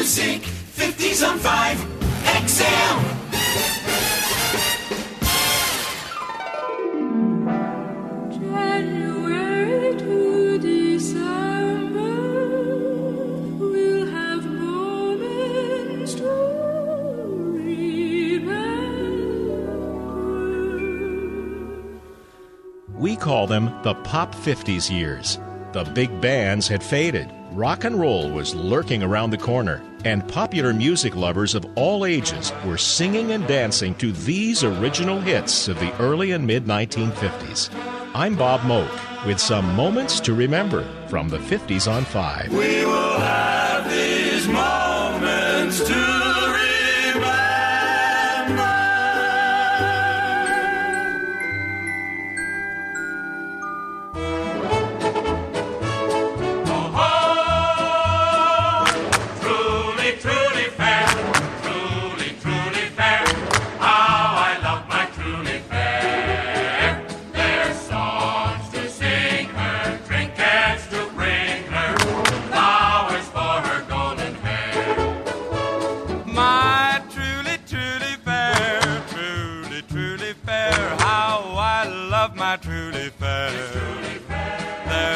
music, 50s on 5 XM. January to December, we'll have moments to remember. We call them the Pop 50s years. The big bands had faded. Rock and roll was lurking around the corner, and popular music lovers of all ages were singing and dancing to these original hits of the early and mid-1950s. I'm Bob Moke with some moments to remember from the 50s on 5. We will have these moments to remember.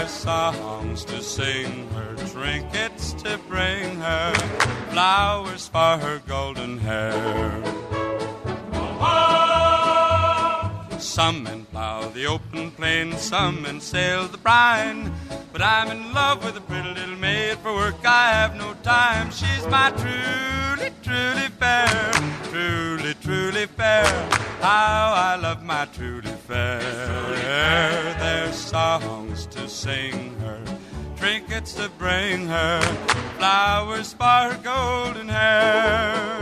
Songs to sing her, trinkets to bring her, flowers for her golden hair. Some men plow the open plain, some men sail the brine, but I'm in love with a pretty little maid. For work I have no time. She's my truly, truly fair, truly, truly fair. How I love my truly fair. There's songs to sing her, trinkets to bring her, flowers for her golden hair.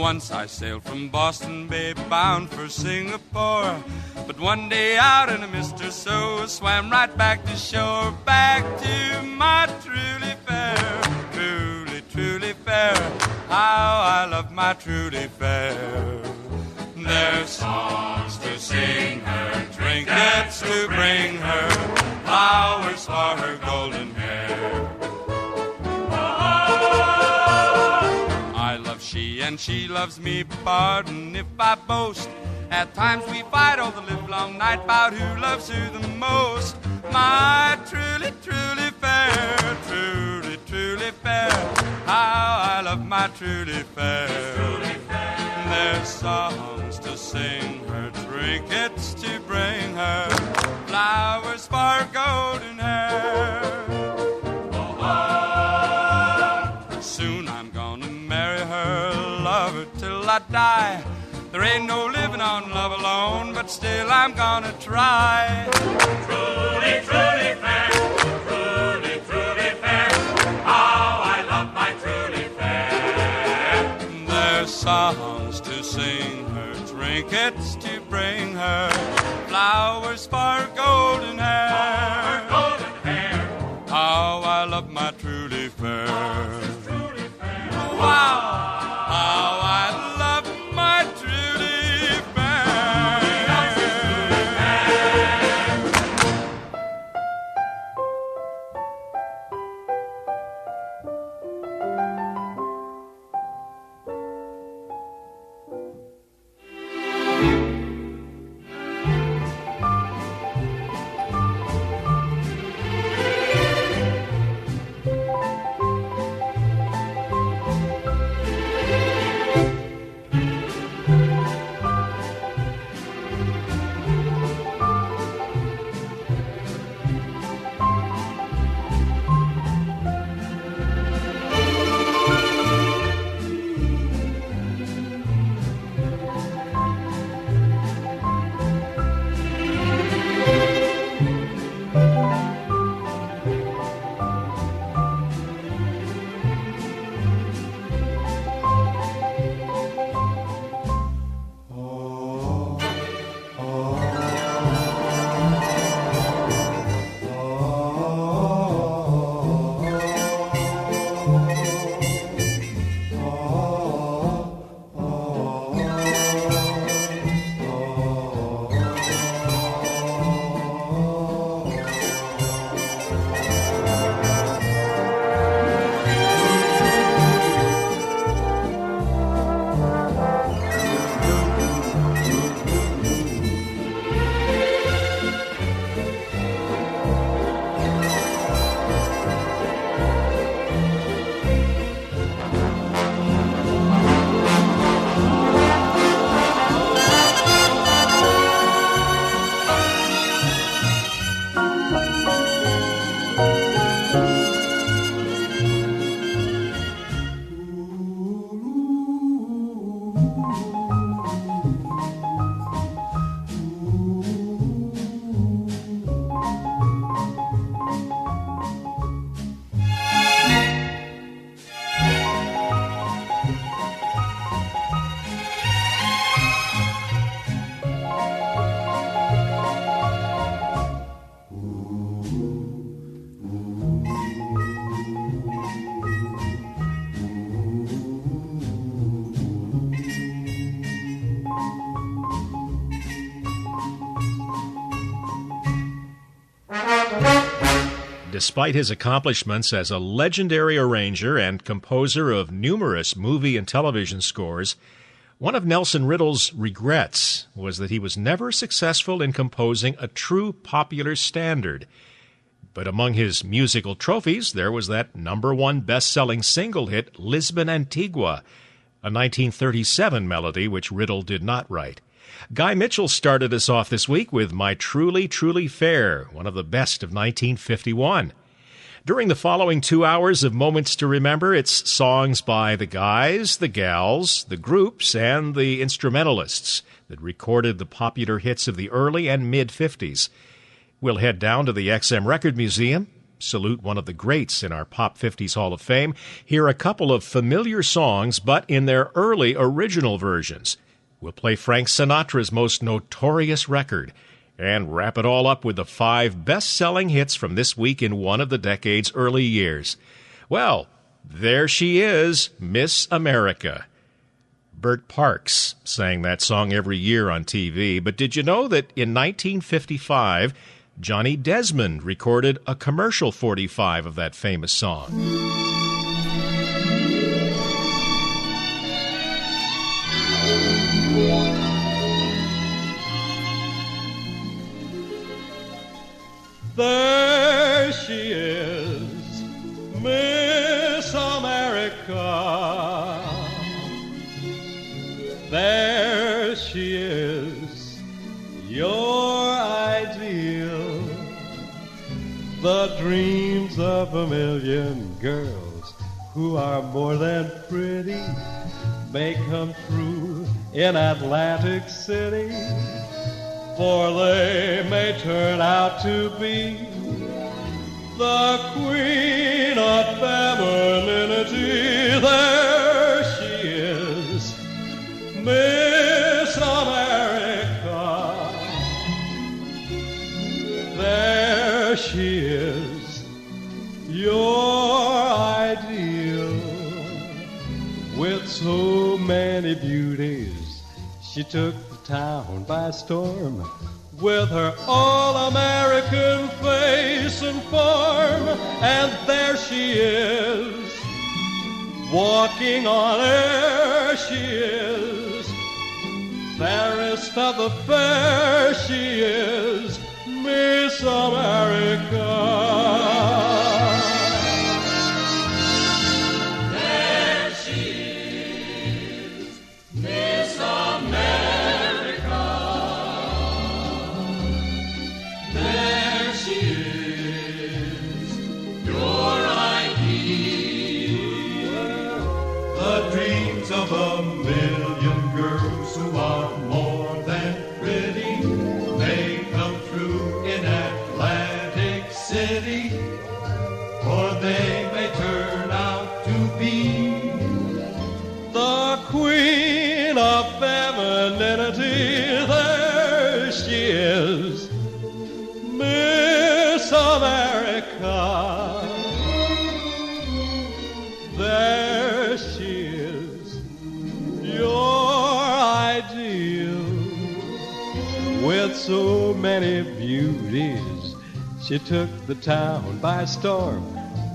Once I sailed from Boston Bay bound for Singapore, but one day out in a mist or so swam right back to shore, back to my truly fair, truly, truly fair. How I love my truly fair. There's songs to sing her, trinkets to bring her, flowers for her golden hair. I love she and she loves me, pardon if I boast. At times we fight all the livelong night about who loves who the most. My truly, truly fair, truly, truly fair. How I love my truly fair. There's songs to sing her, trinkets to bring her, flowers for her golden hair. Soon I'm gonna marry her, love her till I die. There ain't no living on love alone, but still I'm gonna try. Truly, truly fair, truly, truly fair. How I love my truly fair. There's songs to sing her, trinkets to bring her, flowers for her golden hair. Golden hair. How I love my truly fair. Wow! How I love my truly fair. Despite his accomplishments as a legendary arranger and composer of numerous movie and television scores, one of Nelson Riddle's regrets was that he was never successful in composing a true popular standard. But among his musical trophies, there was that #1 best-selling single hit, Lisbon Antigua, a 1937 melody which Riddle did not write. Guy Mitchell started us off this week with My Truly, Truly Fair, one of the best of 1951. During the following 2 hours of Moments to Remember, it's songs by the guys, the gals, the groups, and the instrumentalists that recorded the popular hits of the early and mid-50s. We'll head down to the XM Record Museum, salute one of the greats in our Pop 50s Hall of Fame, hear a couple of familiar songs, but in their early original versions. We'll play Frank Sinatra's most notorious record, and wrap it all up with the 5 best-selling hits from this week in one of the decade's early years. Well, there she is, Miss America. Bert Parks sang that song every year on TV, but did you know that in 1955, Johnny Desmond recorded a commercial 45 of that famous song? There she is, Miss America. There she is, your ideal. The dreams of a million girls who are more than pretty may come true in Atlantic City, for they may turn out to be the queen of femininity. There she is, Miss America. There she is, your ideal. With so many beauties, she took the town by storm, with her all-American face and form. And there she is, walking on air. She is fairest of the fair. She is Miss America. Of a million girls who are more than pretty may come true in Atlantic City, or they may turn out to be the queen of femininity. There she is, Miss America. There she is, your ideal. With so many beauties, she took the town by storm,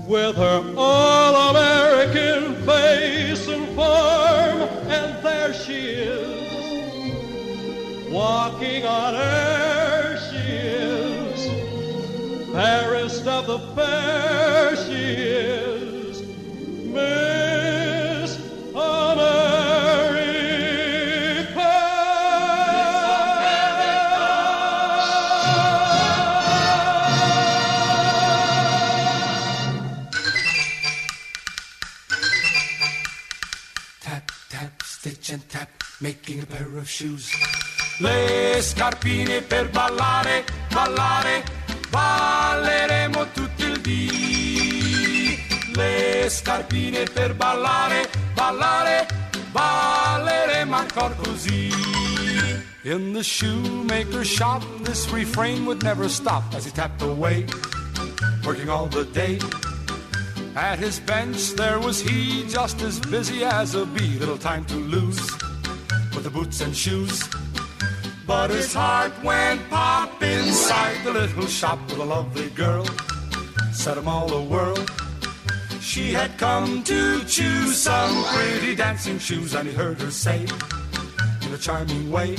with her all-American face and form. And there she is, walking on air. She is fairest of the fair. She is Miss America. Tap, tap, stitch and tap, making a pair of shoes. Le scarpine per ballare, ballare, balleremo tutto il dì. Le scarpine per ballare, ballare, balleremo ancora così. In the shoemaker's shop, this refrain would never stop as he tapped away, working all the day. At his bench there was he, just as busy as a bee, little time to lose with the boots and shoes. But his heart went pop inside the little shop with a lovely girl set 'em all the world. She had come to choose some pretty dancing shoes, and he heard her say, in a charming way,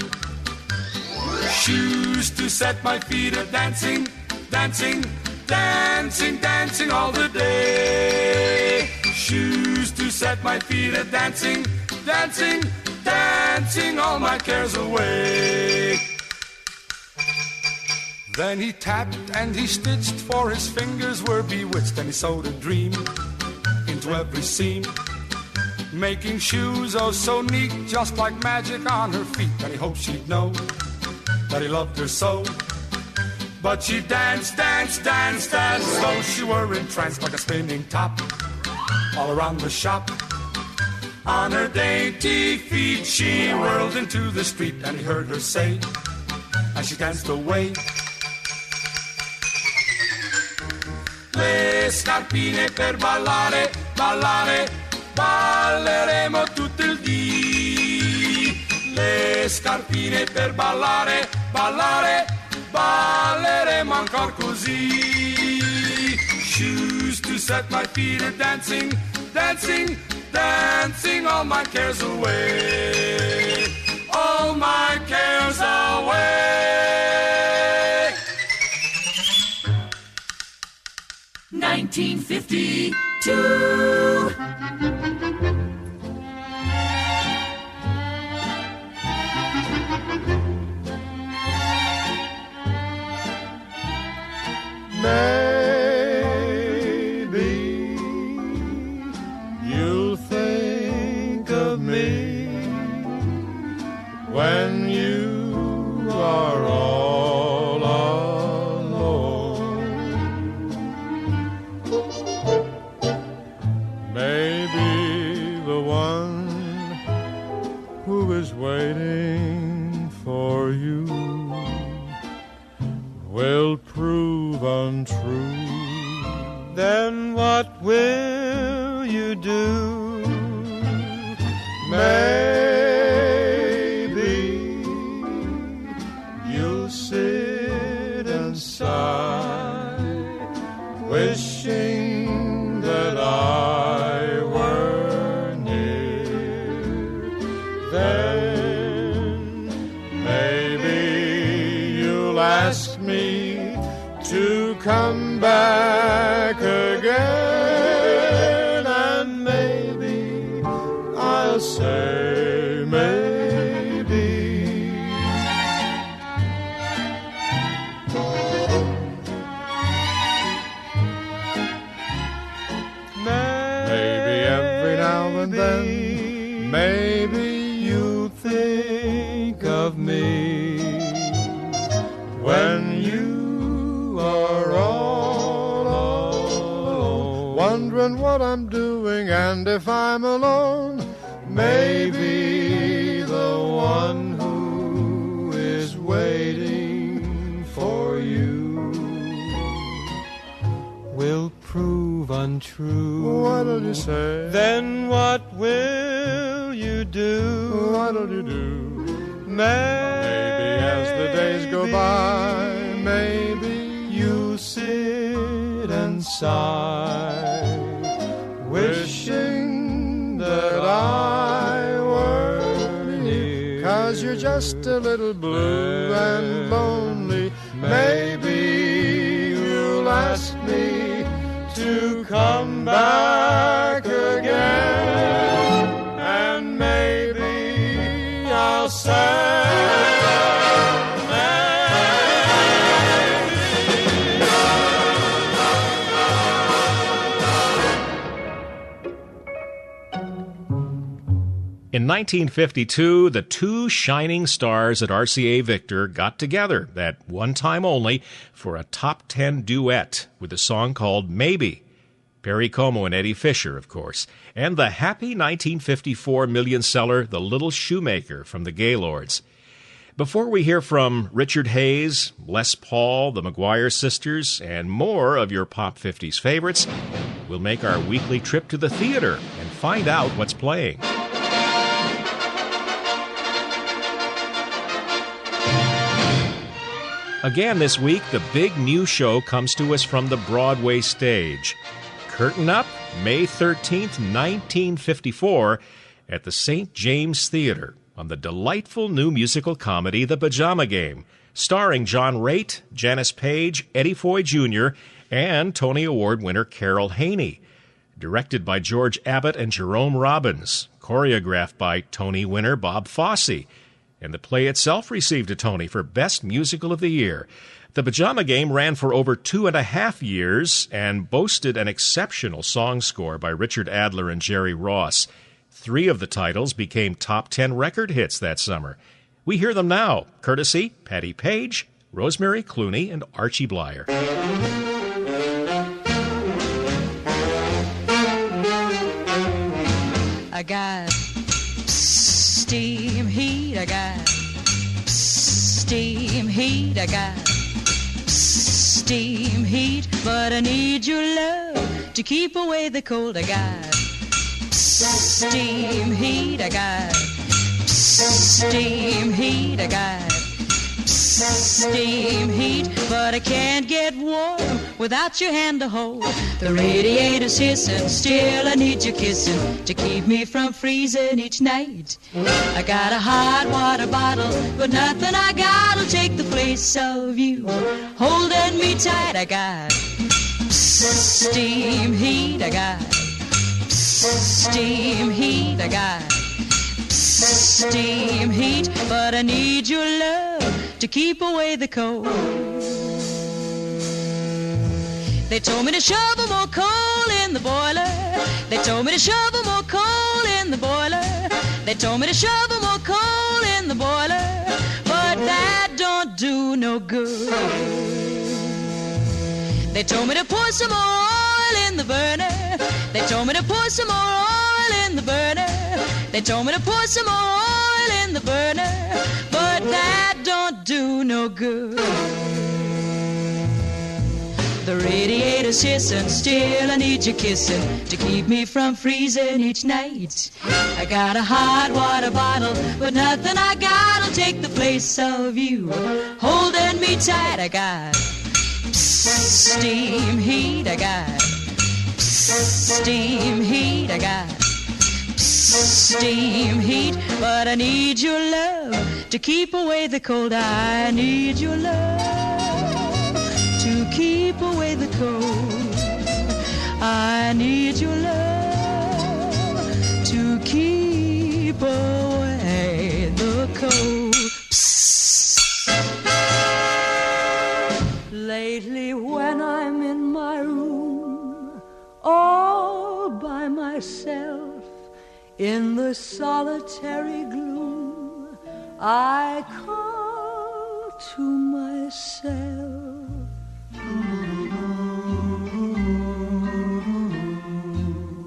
shoes to set my feet a-dancing, dancing, dancing, dancing all the day. Shoes to set my feet a-dancing, dancing, dancing all my cares away. Then he tapped and he stitched, for his fingers were bewitched, and he sewed a dream into every seam, making shoes oh so neat, just like magic on her feet. And he hoped she'd know that he loved her so. But she danced, danced, danced as though she were entranced, like a spinning top all around the shop. On her dainty feet she whirled into the street, and he heard her say, as she danced away, le scarpine per ballare, ballare, balleremo tutto il dì. Le scarpine per ballare, ballare, balleremo ancor così. Shoes to set my feet a dancing, dancing, dancing all my cares away. All my cares away. 1952. Maybe you'll think of me when you are all alone. Maybe the one who is waiting for you will prove untrue. Then what will you do? Maybe you'll sit and sigh, wishing that I were near. Then maybe you'll ask me to come back again, and maybe I'll say maybe. Maybe every now and then, maybe you think of me when you are all alone, wondering what I'm doing and if I'm alone. Maybe the one who is waiting for you will prove untrue. What'll you say? Then what will you do? What'll you do? Maybe as the days go by, maybe you'll sit and sigh, wishing that I were near. 'Cause you're just a little blue and lonely. Maybe you'll ask me to come back again, and maybe I'll say In 1952, the two shining stars at RCA Victor got together, that one time only, for a top 10 duet with a song called Maybe. Perry Como and Eddie Fisher, of course. And the happy 1954 million seller, The Little Shoemaker from the Gaylords. Before we hear from Richard Hayes, Les Paul, the McGuire Sisters, and more of your Pop 50s favorites, we'll make our weekly trip to the theater and find out what's playing. A Again this week, the big new show comes to us from the Broadway stage. Curtain up, May 13th, 1954, at the St. James Theater on the delightful new musical comedy The Pajama Game, starring John Raitt, Janice Page, Eddie Foy Jr., and Tony Award winner Carol Haney. Directed by George Abbott and Jerome Robbins, choreographed by Tony winner Bob Fosse. And the play itself received a Tony for Best Musical of the Year. The Pajama Game ran for over 2.5 years and boasted an exceptional song score by Richard Adler and Jerry Ross. 3 of the titles became top 10 record hits that summer. We hear them now, courtesy Patti Page, Rosemary Clooney, and Archie Blyer. I got steam heat, I got steam heat, I got steam heat, but I need your love to keep away the cold. I got steam heat, I got steam heat, I got steam heat, but I can't get warm without your hand to hold. The radiator's hissing, still I need your kissing to keep me from freezing each night. I got a hot water bottle, but nothing I got'll take the place of you holding me tight. I got steam heat, I got steam heat, I got steam heat, but I need your love to keep away the cold. They told me to shovel more coal in the boiler. They told me to shovel more coal in the boiler. They told me to shovel more coal in the boiler, but that don't do no good. They told me to pour some more oil in the burner. They told me to pour some more oil in the burner. They told me to pour some more oil in the burner, but that don't do no good. The radiator's hissing, still I need your kissing to keep me from freezing each night. I got a hot water bottle, but nothing I got'll take the place of you holding me tight. I got steam heat, I got steam heat, I got steam heat, but I need your love to keep away the cold. I need your love to keep away the cold. I need your love to keep away the cold. Psst. Lately when I'm in my room all by myself, in the solitary gloom, I call to myself.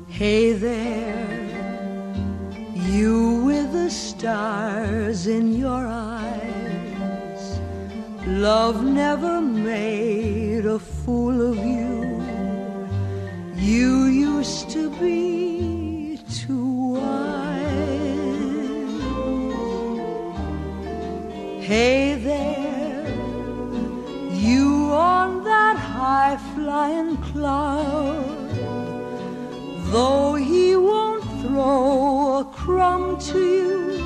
Hey there, you with the stars in your eyes. Love never made a fool of you. You used to be too wise. Hey there, you on that high-flying cloud. Though he won't throw a crumb to you,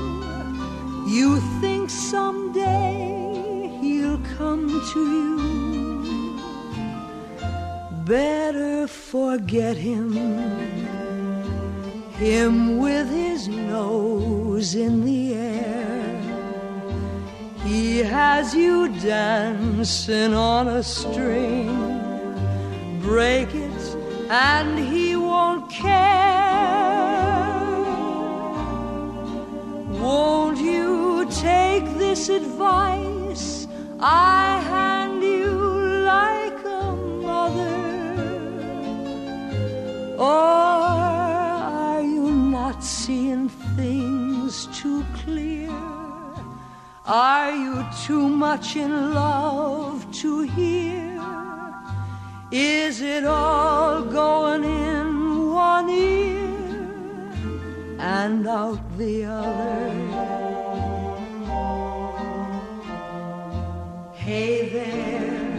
you think someday he'll come to you. Better forget him with his nose in the air. He has you dancing on a string. Break it and he won't care. Won't you take this advice I hand you like a mother? Or are you not seeing things too clear? Are you too much in love to hear? Is it all going in one ear and out the other? Hey there,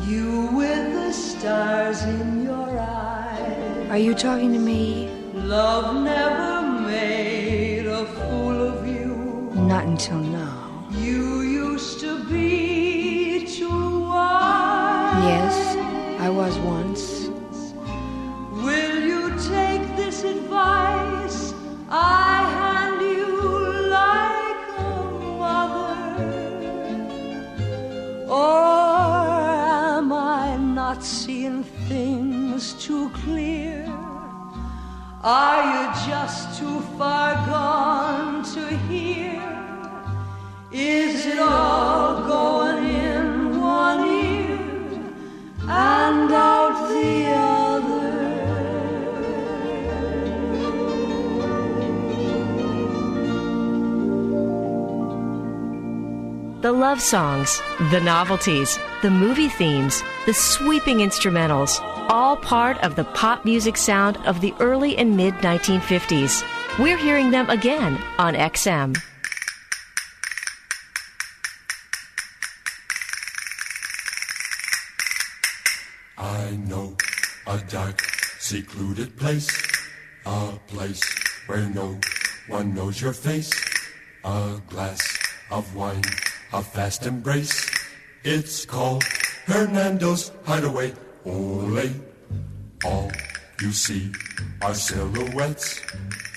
you with the stars in your eyes. Are you talking to me? Love never made a fool of you. Not until now. You used to be too wise. Yes, I was once. Will you take this advice I hand you like a mother? Or am I not seeing things too clear? Are you just too far gone to hear? Is it all going in one ear and out the other? The love songs, the novelties, the movie themes, the sweeping instrumentals, all part of the pop music sound of the early and mid-1950s. We're hearing them again on XM. I know a dark, secluded place, a place where no one knows your face, a glass of wine, a fast embrace. It's called Hernando's Hideaway. Ole, all you see are silhouettes,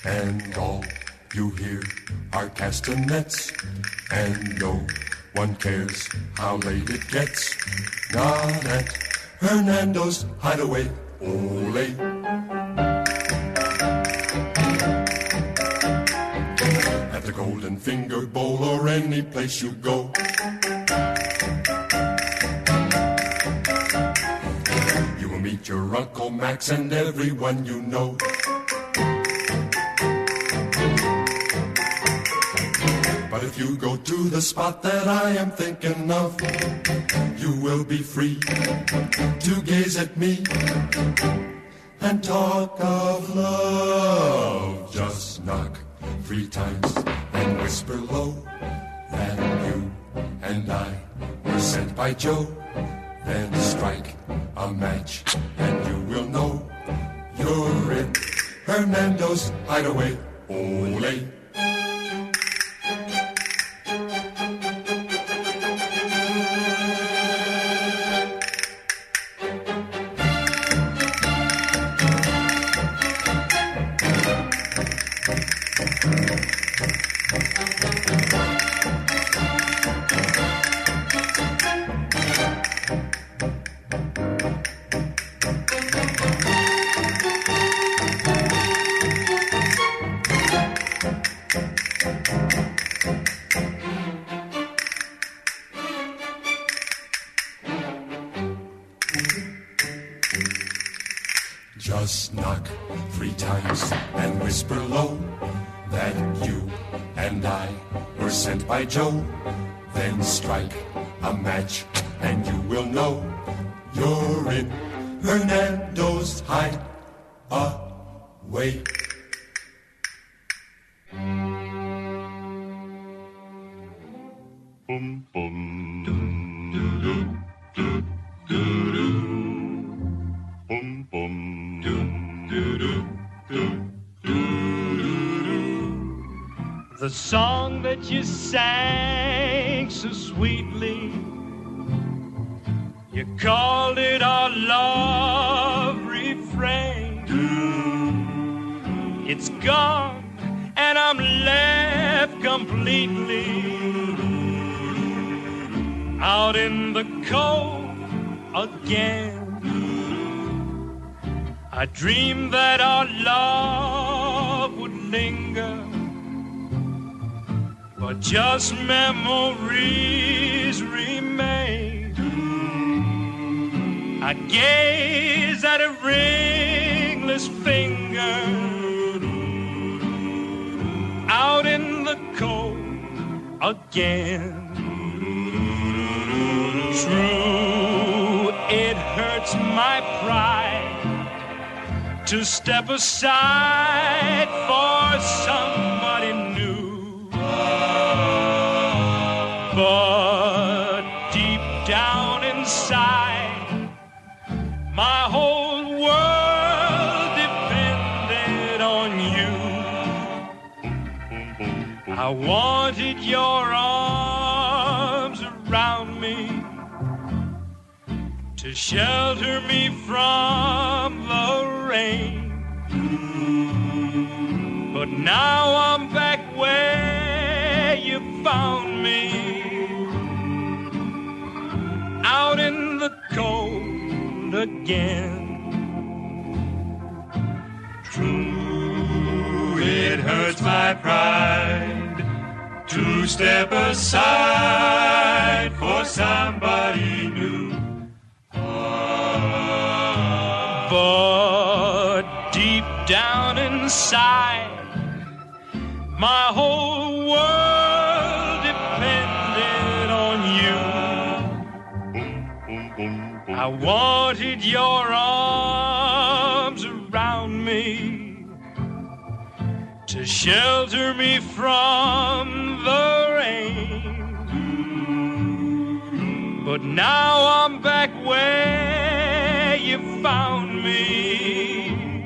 and all you hear are castanets, and no one cares how late it gets. Not at Hernando's Hideaway. Ole. At the Golden Finger Bowl or any place you go, you will meet your Uncle Max and everyone you know. But if you go to the spot that I am thinking of, you will be free to gaze at me and talk of love. Just knock 3 times and whisper low that you and I were sent by Joe. Then strike a match and you will know you're in Hernando's Hideaway. Ole. Just knock 3 times and whisper low that you and I were sent by Joe. Then strike a match and you will know you're in Hernando's Hideaway. Boom, boom, doo, doo, doo, doo, doo. Boom, boom, doo, doo, doo, doo, doo, doo. The song that you sang so sweetly, you called it our love refrain. It's gone and I'm left completely out in the cold again. I dreamed that our love would linger, but just memories remain. I gaze at a ringless finger out in the cold again. True, it hurts my pride to step aside for somebody new, but inside. My whole world depended on you. I wanted your arms around me to shelter me from the rain. But now I'm back where you found me, out in the cold again. True, it hurts my pride to step aside for somebody new. But deep down inside, my whole world depended on you. I wanted your arms around me to shelter me from the rain. But now I'm back where you found me,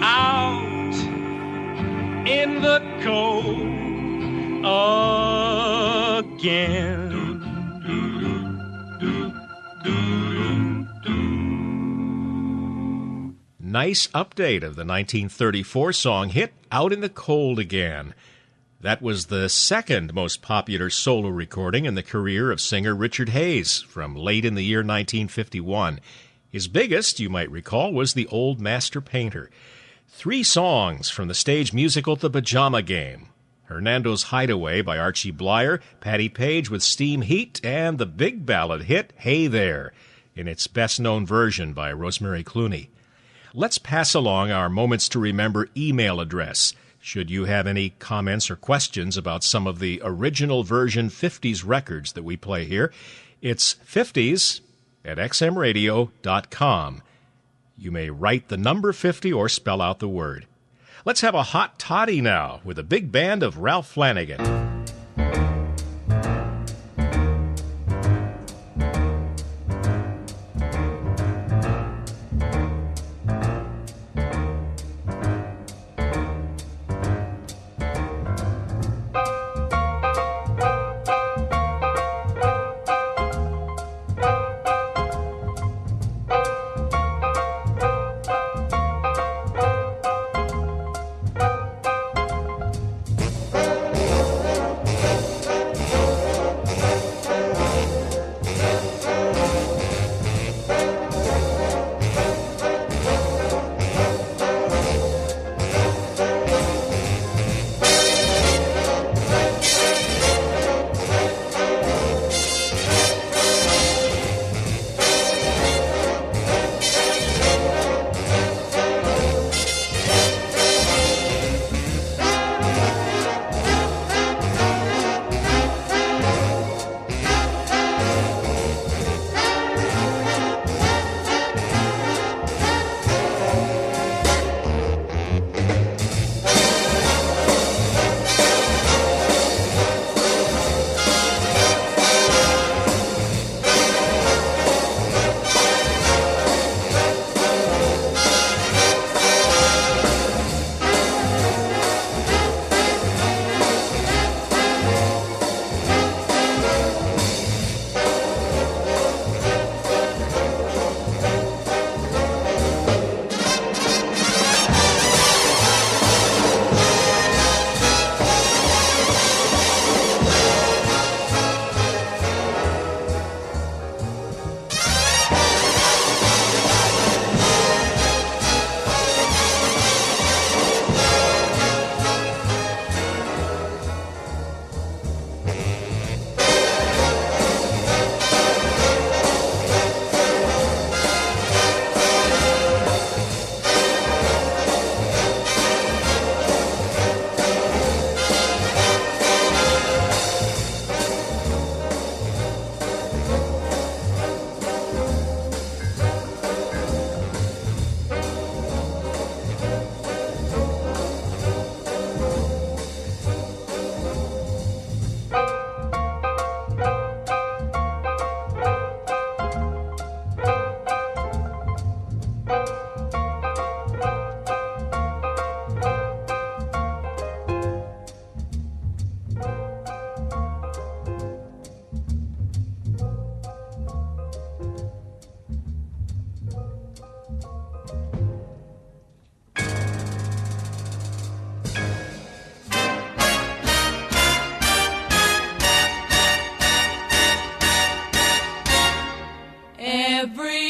out in the cold again. Nice update of the 1934 song hit Out in the Cold Again. That was the second most popular solo recording in the career of singer Richard Hayes from late in the year 1951. His biggest, you might recall, was The Old Master Painter. 3 songs from the stage musical The Pajama Game: Hernando's Hideaway by Archie Blyer, Patti Page with Steam Heat, and the big ballad hit Hey There, in its best-known version by Rosemary Clooney. Let's pass along our Moments to Remember email address, should you have any comments or questions about some of the original version 50s records that we play here. It's 50s@xmradio.com. You may write the number 50 or spell out the word. Let's have a hot toddy now with a big band of Ralph Flanagan.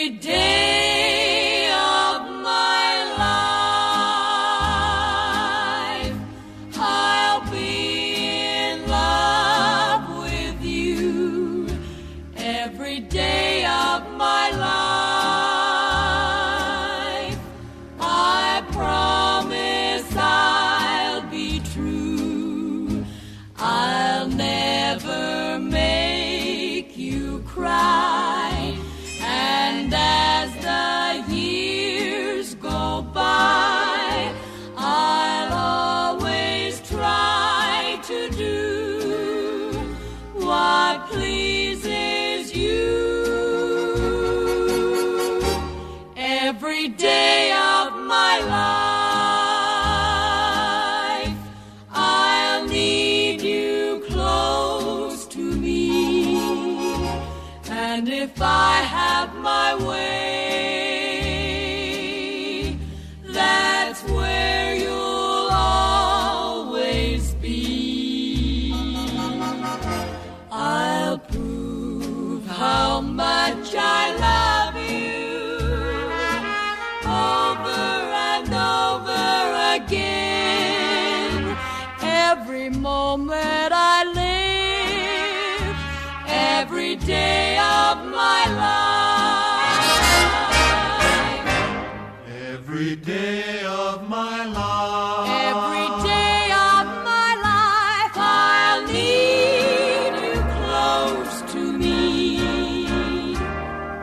every day of my life. I'll be in love with you every day of my life. I promise I'll be true. I'll never make you cry. And as the years go by, I'll always try to do what pleases you. Every day of my life, I'll need you close to me. And if I have my way, that's where you'll always be. I'll prove how much I love you over and over again. Every moment I live, every day of my life. Every day of my life. Every day of my life, I'll need you close to me.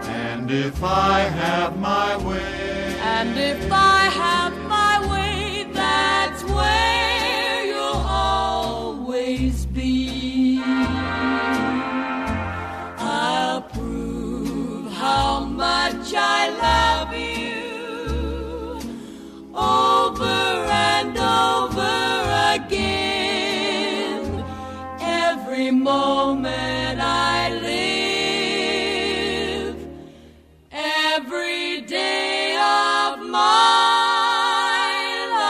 And if I have my way, And if I have my way, that's where you'll always be. I'll prove how much I love you over and over again. Every moment I live, every day of my life.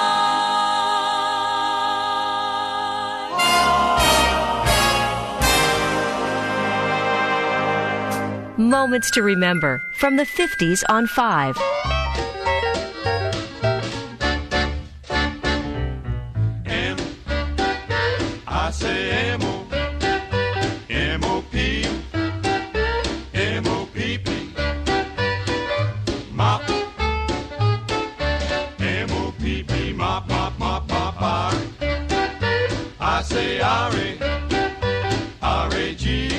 Moments to remember from the 50s on 5. I say M-O, M-O-P, M-O-P-P, mop, M-O-P-P, mop, mop, mop, mop, R. I say R-A, R-A-G,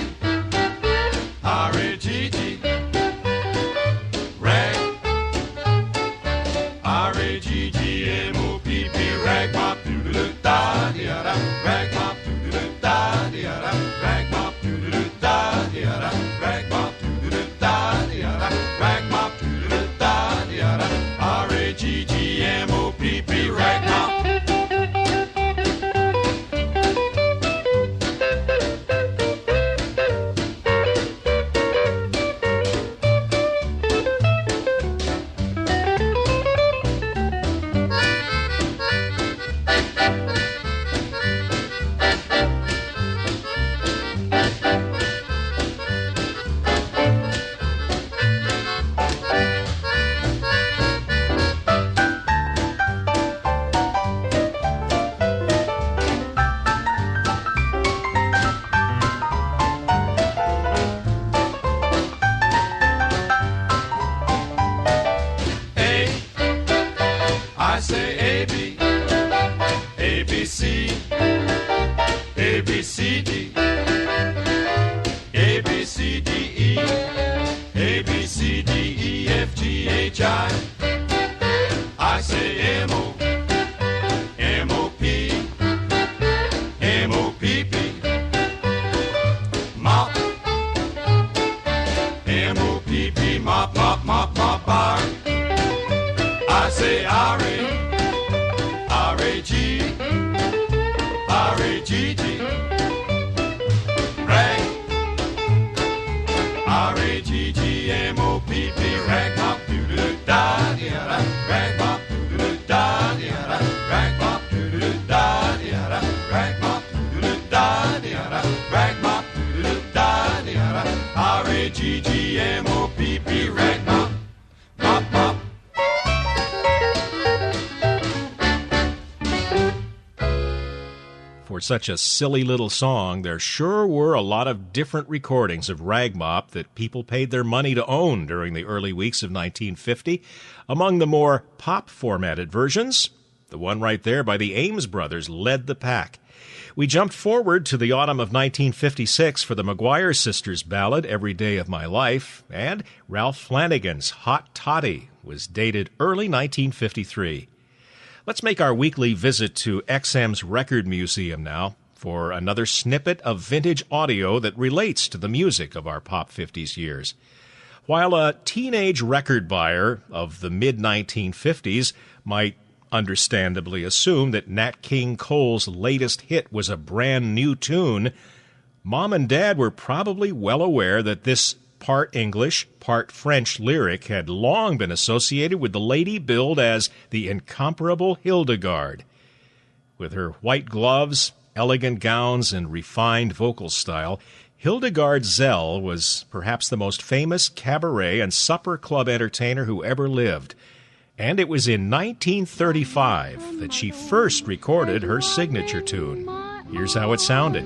R-A-G-G, rag, R-A-G-G, M-O-P-P, rag, mop, doo-doo-da, da-da, rag, mop, doo-doo-da, da-da, rag, mop, doo-doo-da, da-da, rag, mop, doo-doo-da, da-da, rag, mop, doo-doo-da, da-da, R-A-G-G, M-O-P-P, rag, mop. I say A-B, A-B-C, A-B-C-D, A-B-C-D-E, A-B-C-D-E-F-G-H-I. I say M-O, M-O-P, M-O-P-P, mop, M-O-P-P, mop, mop, mop, mop, R. I say R-A, R-A-G, R-A-G-G, rag, R-A-G-G-M-O-P-P, rag, mop, doo-doo-da, da-da, rag, mop, doo-doo-da, da-da, rag, mop, doo-doo-da, da-da, rag, mop, doo-doo-da, da-da, rag, mop, doo-doo-da, da-da, R-A-G-G-M-O-P-P, rag, mop. such a silly little song, there sure were a lot of different recordings of Ragmop that people paid their money to own during the early weeks of 1950. Among the more pop-formatted versions, the one right there by the Ames brothers led the pack. We jumped forward to the autumn of 1956 for the McGuire Sisters ballad, Every Day of My Life, and Ralph Flanagan's Hot Toddy was dated early 1953. Let's make our weekly visit to XM's Record Museum now for another snippet of vintage audio that relates to the music of our Pop 50s years. While a teenage record buyer of the mid-1950s might understandably assume that Nat King Cole's latest hit was a brand new tune, Mom and Dad were probably well aware that this part English, part French lyric had long been associated with the lady billed as the incomparable Hildegard. With her white gloves, elegant gowns, and refined vocal style, Hildegard Zell was perhaps the most famous cabaret and supper club entertainer who ever lived. And it was in 1935 that she first recorded her signature tune. Here's how it sounded.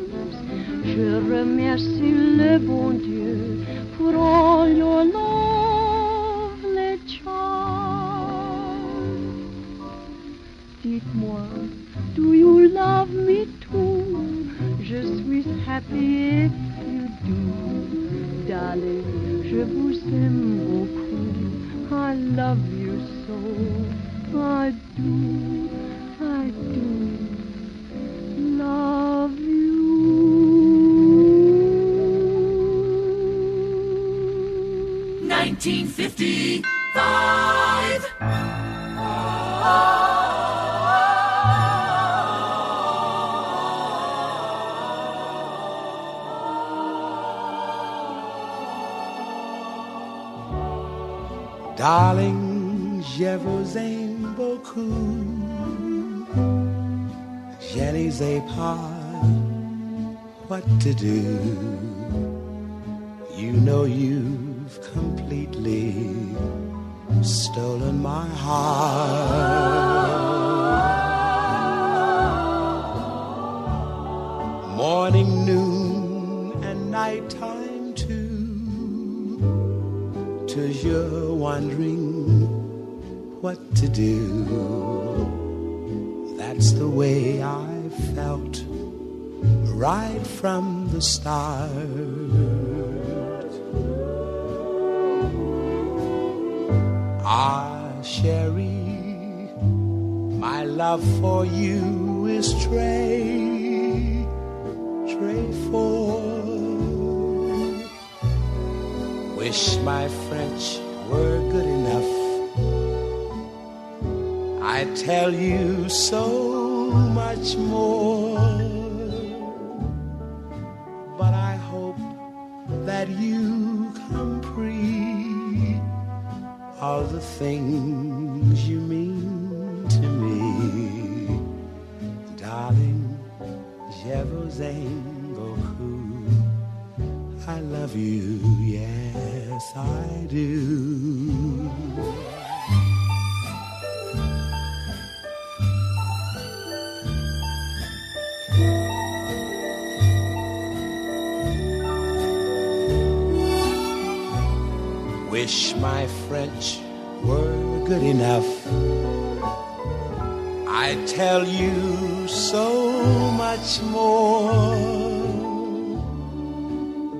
Je remercie le bon Dieu for all your lovely charms. Dites-moi, do you love me too? Je suis happy if you do. Darling, je vous aime beaucoup. I love you so. I do love you. 1955. Darling, je vous aime beaucoup. Je ne sais pas what to do. You know you've completely stolen my heart. Morning, noon, and nighttime too. Till you're wondering what to do. That's the way I felt right from the start. Ah, Sherry, my love for you is straightforward. Wish my French were good enough. I tell you so much more. But I hope that you comprehend all the things you mean to me. Darling, je vous aime beaucoup. I love you, yes I do. Wish my French were good enough. I tell you so much more.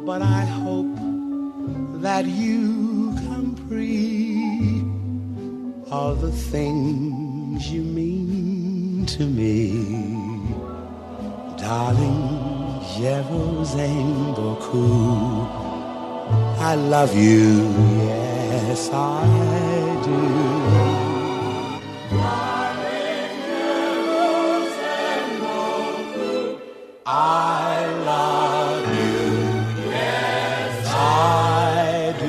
But I hope that you comprehend all the things you mean to me. Darling, je vous aime beaucoup. I love you, yes I do. I love you, yes I do.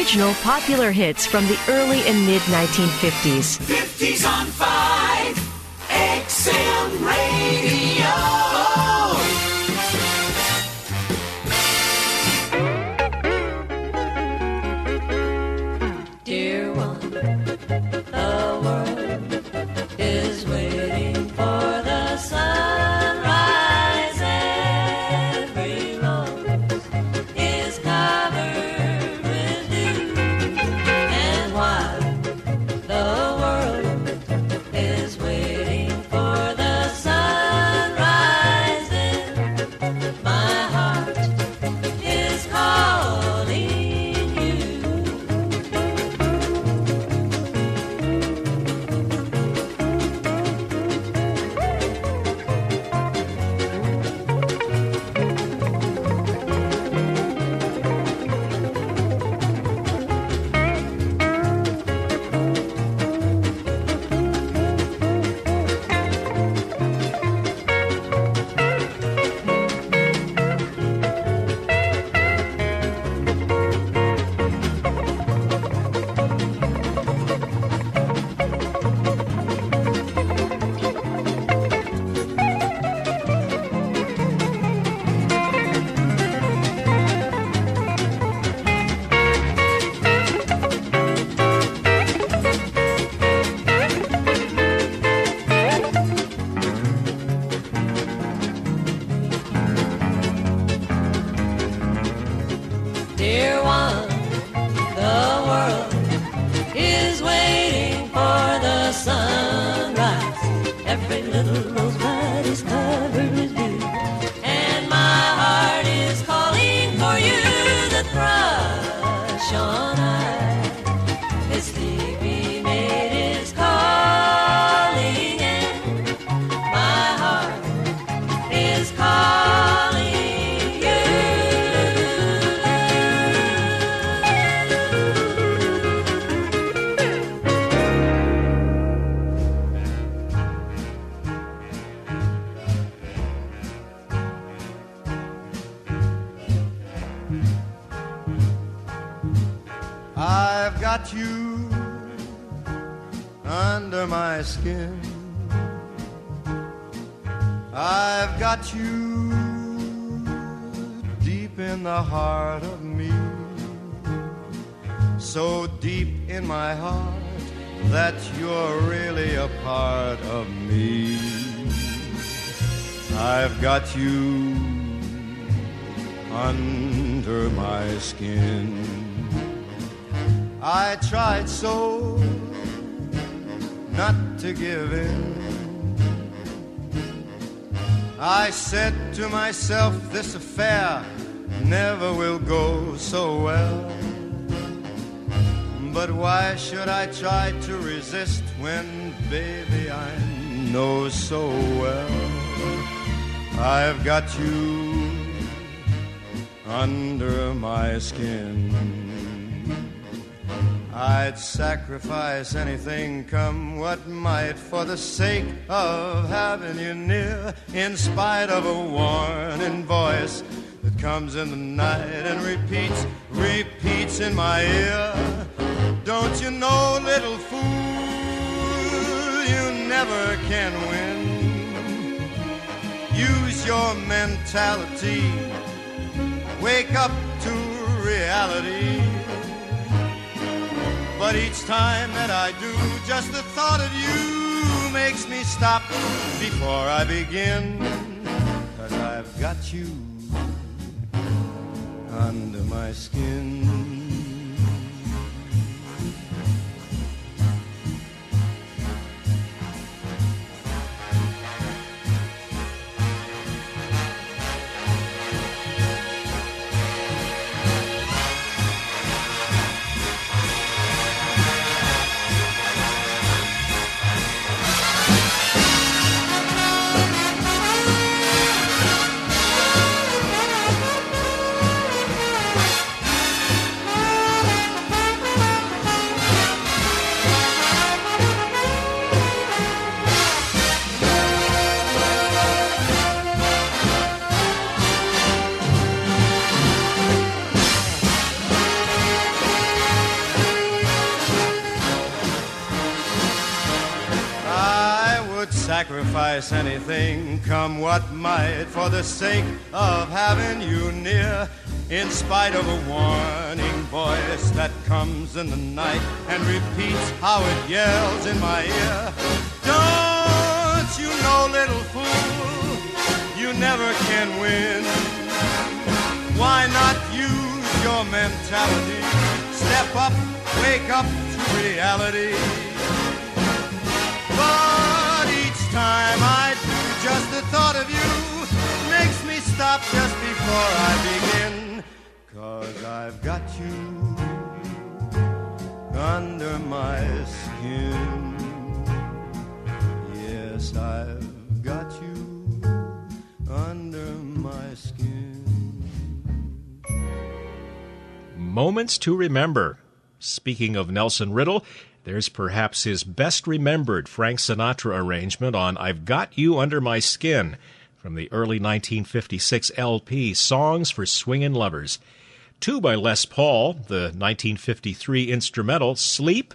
original popular hits from the early and mid-1950s. 50s on 5 XM Radio. Dear one, the world is waiting for the sunrise. Every rose is covered with dew, and while the world is waiting for the sunrise, my heart is calling you. Dear one, the world is waiting for the sunrise. Every little rosebud is covered with dew, and my heart is calling for you. The thrush on high, his sleepy mate is calling, and my heart is calling you. I've got you under my skin. I've got you deep in the heart of me, so deep in my heart that you're really a part of me. I've got you under my skin. I tried so not to give in. I said to myself, this affair never will go so well. But why should I try to resist when, baby, I know so well I've got you under my skin. I'd sacrifice anything, come what might, for the sake of having you near, in spite of a warning voice that comes in the night and repeats in my ear. Don't you know, little fool, you never can win. Use your mentality, wake up to reality. But each time that I do, just the thought of you makes me stop before I begin. 'Cause I've got you under my skin. sacrifice anything, come what might, for the sake of having you near. In spite of a warning voice that comes in the night and repeats how it yells in my ear. Don't you know, little fool, you never can win. Why not use your mentality? Step up, wake up to reality. But each time I do, just the thought of you makes me stop just before I begin. 'Cause I've got you under my skin. Yes, I've got you under my skin. Moments to remember. Speaking of Nelson Riddle, there's perhaps his best remembered Frank Sinatra arrangement on I've Got You Under My Skin from the early 1956 LP, Songs for Swingin' Lovers. Two by Les Paul, the 1953 instrumental Sleep,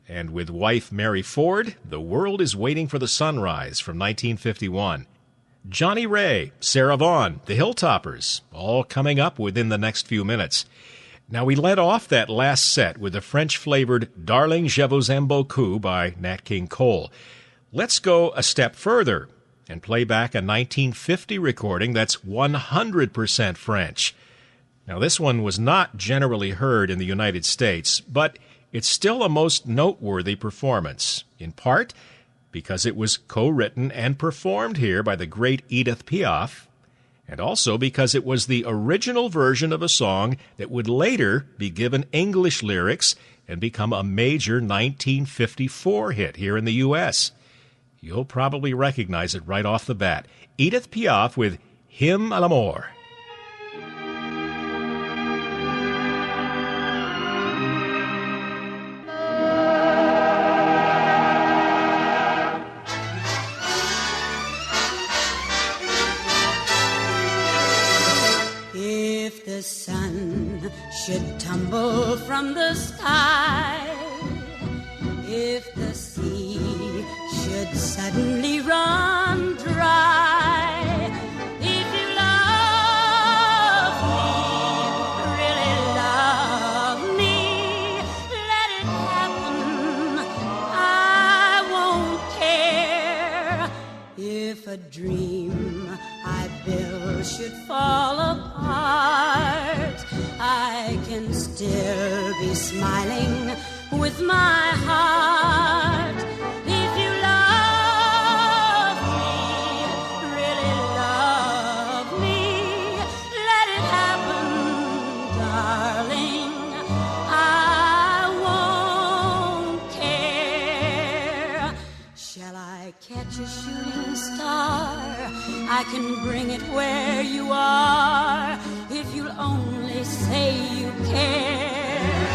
and with wife Mary Ford, The World is Waiting for the Sunrise from 1951. Johnny Ray, Sarah Vaughan, The Hilltoppers, all coming up within the next few minutes. Now, we led off that last set with the French-flavored Darling Je vous aime beaucoup by Nat King Cole. Let's go a step further and play back a 1950 recording that's 100% French. Now, this one was not generally heard in the United States, but it's still a most noteworthy performance, in part because it was co-written and performed here by the great Edith Piaf, and also because it was the original version of a song that would later be given English lyrics and become a major 1954 hit here in the U.S. You'll probably recognize it right off the bat. Edith Piaf with Hymne à l'amour. If the sun should tumble from the sky, if the sea should suddenly run dry, if you love me, really love me, let it happen, I won't care. If a dream I build should fall apart, I can still be smiling with my heart. If you love me, really love me, let it happen, darling, I won't care. Shall I catch a shooting star? I can bring it where you are, if you'll only say you care.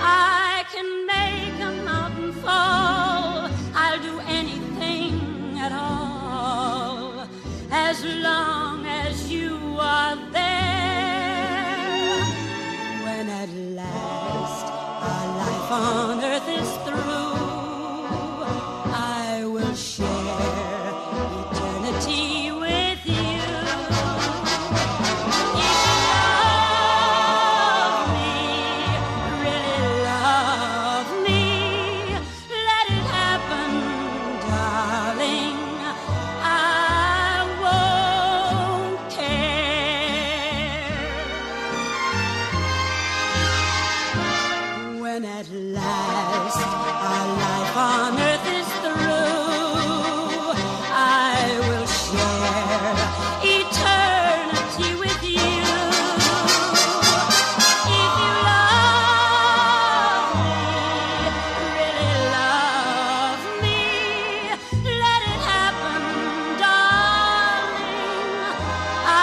I can make a mountain fall, I'll do anything at all, as long as you are there. When at last our life on earth is through, I will share eternity with you. If you love me, really love me, let it happen, darling, I won't care. When at last our life on earth is through, I will share eternity with you. If you love me, really love me, let it happen, darling, I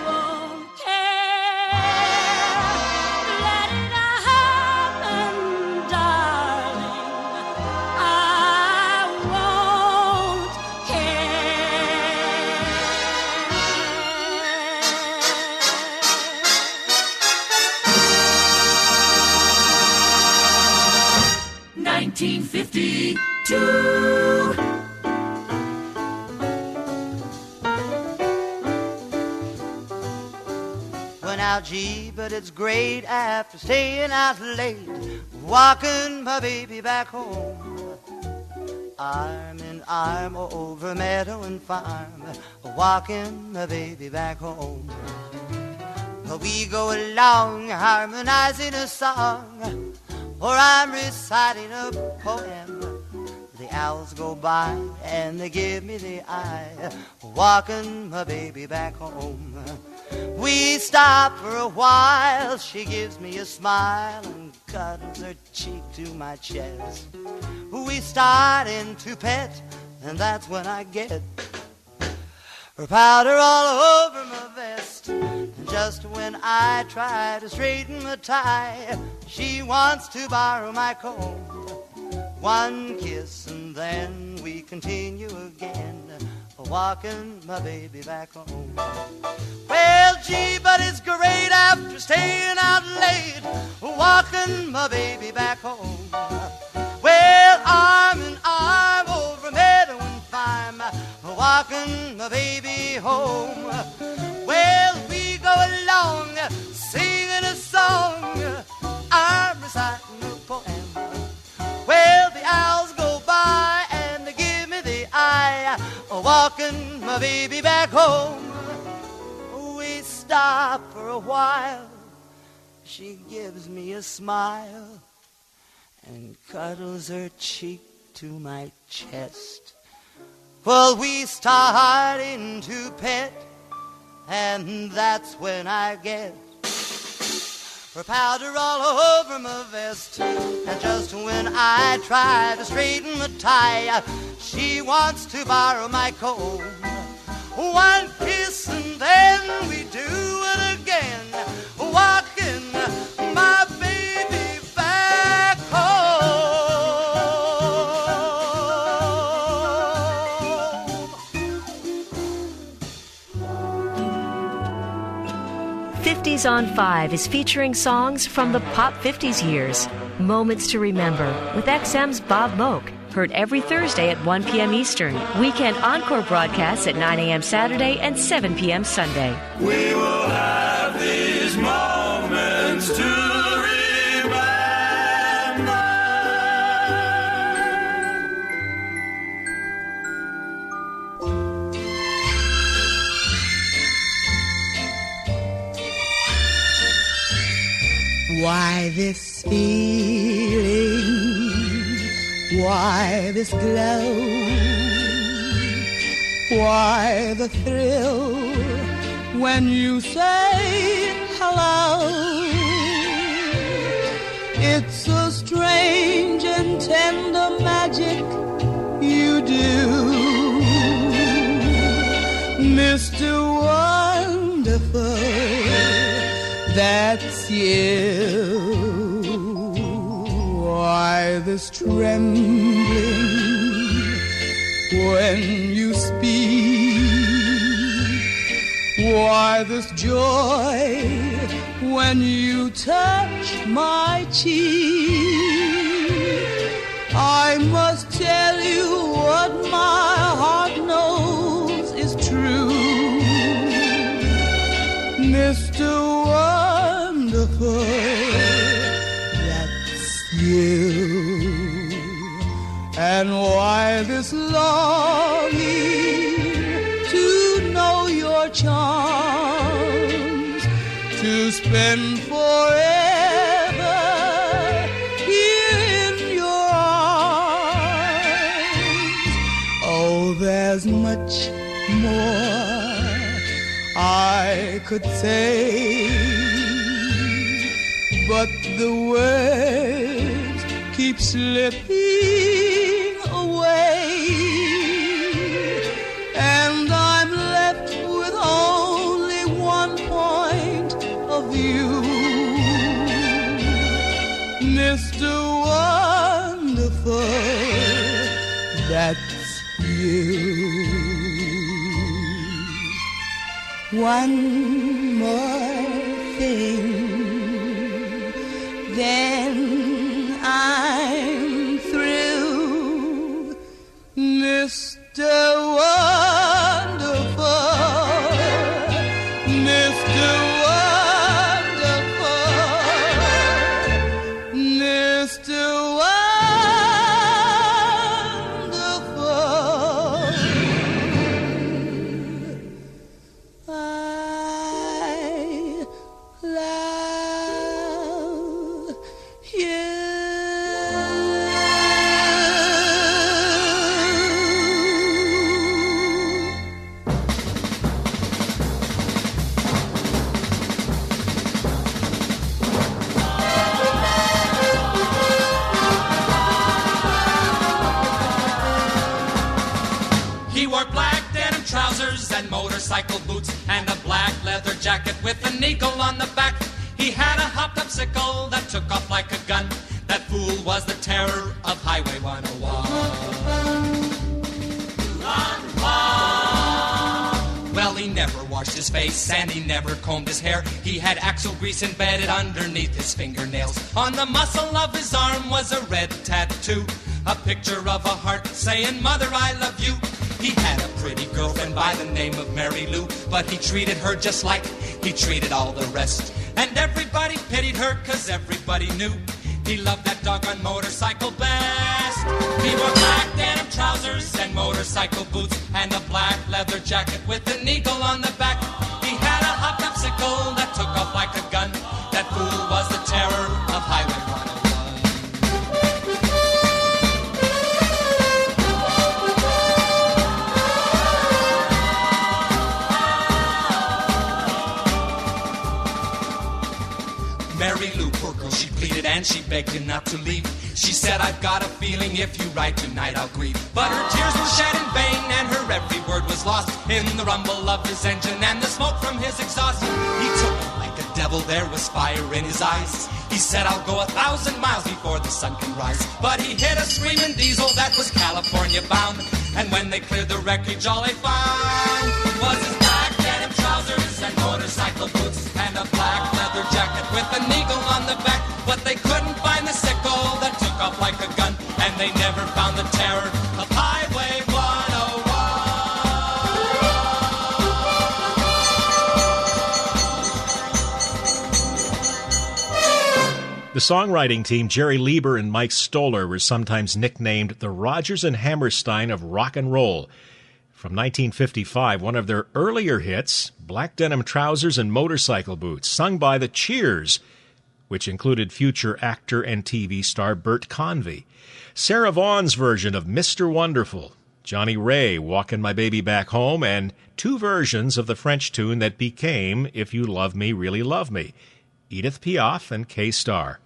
won't care. Let it happen, darling, I won't care. 1952. too. Well, now, gee, but it's great after staying out late, walking my baby back home. Arm in arm over meadow and farm, walking my baby back home. We go along harmonizing a song, or I'm reciting a poem. The owls go by and they give me the eye, walking my baby back home. We stop for a while, she gives me a smile and cuddles her cheek to my chest. We start into pet, and that's when I get her powder all over my vest. And just when I try to straighten my tie, she wants to borrow my comb. One kiss and then we continue again, walking my baby back home. Well, gee, but it's great after staying out late, walking my baby back home. Well, arm in arm over meadow and farm, walking my baby home. Well, we go along singing a song, I'm reciting a poem. Well, the owls go by and they give me the eye, walking my baby back home. We stop for a while, she gives me a smile and cuddles her cheek to my chest. Well, we start into pet, and that's when I get her powder all over my vest. And just when I try to straighten the tie, she wants to borrow my comb. One kiss and then we do it again, walking my baby back home. 50s on 5 is featuring songs from the Pop 50s years. Moments to Remember with XM's Bob Moke. Heard every Thursday at 1 p.m. Eastern. Weekend encore broadcasts at 9 a.m. Saturday and 7 p.m. Sunday. We will have these moments to remember. 'Why this feeling? Why this glow? Why the thrill when you say hello? It's a strange and tender magic you do, Mr. Wonderful, that's you. Why this trembling when you speak? Why this joy when you touch my cheek? I must tell you what my heart knows is true, Mr. Wonderful, you. And why this longing to know your charms, to spend forever here in your arms? Oh, there's much more I could say, but the words keep slipping away, and I'm left with only one point of view, Mr. Wonderful, that's you. One more thing, then I'm through. Mr. Wonderful, Mr. Wonderful, Mr. Wonderful. I love you. He wore black denim trousers and motorcycle boots and a black leather jacket with an eagle on the back. He had a hopped-up sickle that took off like a gun. That fool was the terror of Highway 101. Well, he never washed his face and he never combed his hair. He had axle grease embedded underneath his fingernails. On the muscle of his arm was a red tattoo, a picture of a heart saying, "Mother, I love you." He had a pretty girlfriend by the name of Mary Lou, but he treated her just like he treated all the rest. And everybody pitied her, 'cause everybody knew he loved that doggone motorcycle best. He wore black denim trousers and motorcycle boots and a black leather jacket with an eagle on the back. He had a hopped-up sickle that took off like a gun. That fool was the terror of Highway 101. Mary Lou, poor girl, she pleaded and she begged him not to leave. She said, "I've got a feeling if you ride tonight I'll grieve." But her tears were shed in vain and her every word was lost in the rumble of his engine and the smoke from his exhaust. He took it like a devil, there was fire in his eyes. He said, "I'll go 1,000 miles before the sun can rise." But he hit a screaming diesel that was California bound. And when they cleared the wreckage, all they found was his black denim trousers and motorcycle boots and a black leather jacket with an eagle on the back. But they couldn't find the sickle that took off like a gun, and they never found the terror of Highway 101. The songwriting team, Jerry Lieber and Mike Stoller, were sometimes nicknamed the Rodgers and Hammerstein of rock and roll. From 1955, one of their earlier hits, Black Denim Trousers and Motorcycle Boots, sung by the Cheers, which included future actor and TV star Bert Convy. Sarah Vaughan's version of Mr. Wonderful, Johnny Ray, Walkin' My Baby Back Home, and two versions of the French tune that became If You Love Me, Really Love Me, Edith Piaf and K-Star.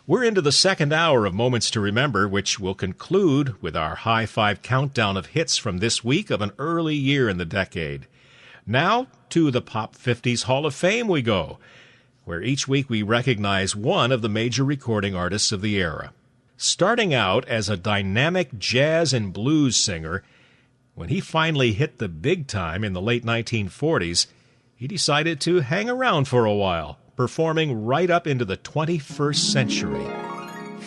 We're into the second hour of Moments to Remember, which will conclude with our High Five countdown of hits from this week of an early year in the decade. Now, to the Pop 50s Hall of Fame we go, where each week we recognize one of the major recording artists of the era. Starting out as a dynamic jazz and blues singer, when he finally hit the big time in the late 1940s, he decided to hang around for a while, performing right up into the 21st century.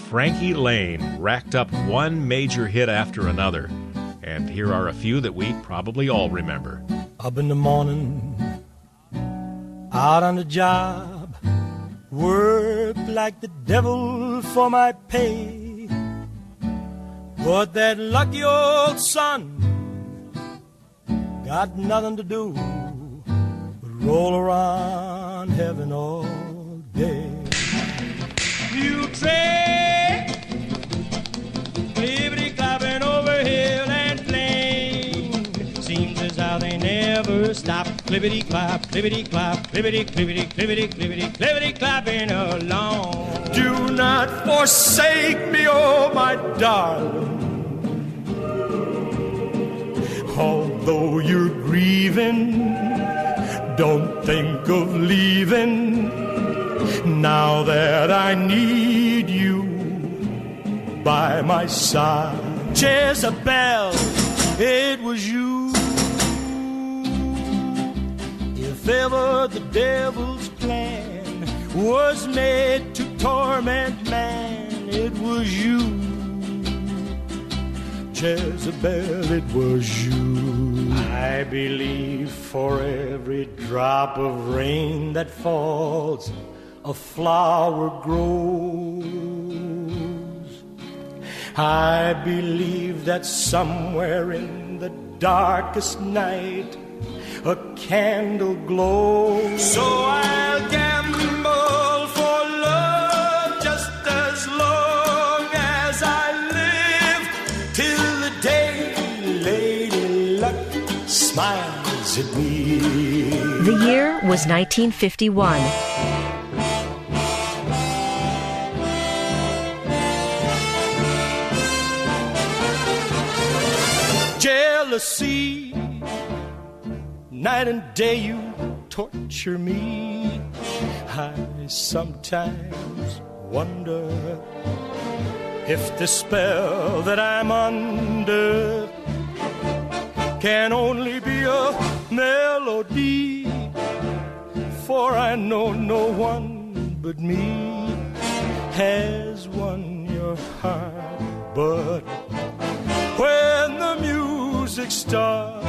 Frankie Lane racked up one major hit after another, and here are a few that we probably all remember. Up in the morning, out on the job, work like the devil for my pay, but that lucky old son got nothing to do but roll around heaven all day. You trade, clippity-clopping over hill and plain, seems as how they never stop. Clippity-clop, clippity-clop, clippity-clippity, clippity-clippity, clippity-clopping along. Do not forsake me, oh my darling. Although you're grieving, don't think of leaving, now that I need you by my side. Jezebel, it was you. If ever the devil's plan was made to torment man, it was you. Jezebel, it was you. I believe for every drop of rain that falls, a flower grows. I believe that somewhere in the darkest night a candle glows. So I'll gamble for love just as long as I live, till the day Lady Luck smiles at me. The year was 1951. Jealousy, night and day you torture me. I sometimes wonder if the spell that I'm under can only be a melody, for I know no one but me has won your heart. But when the music starts,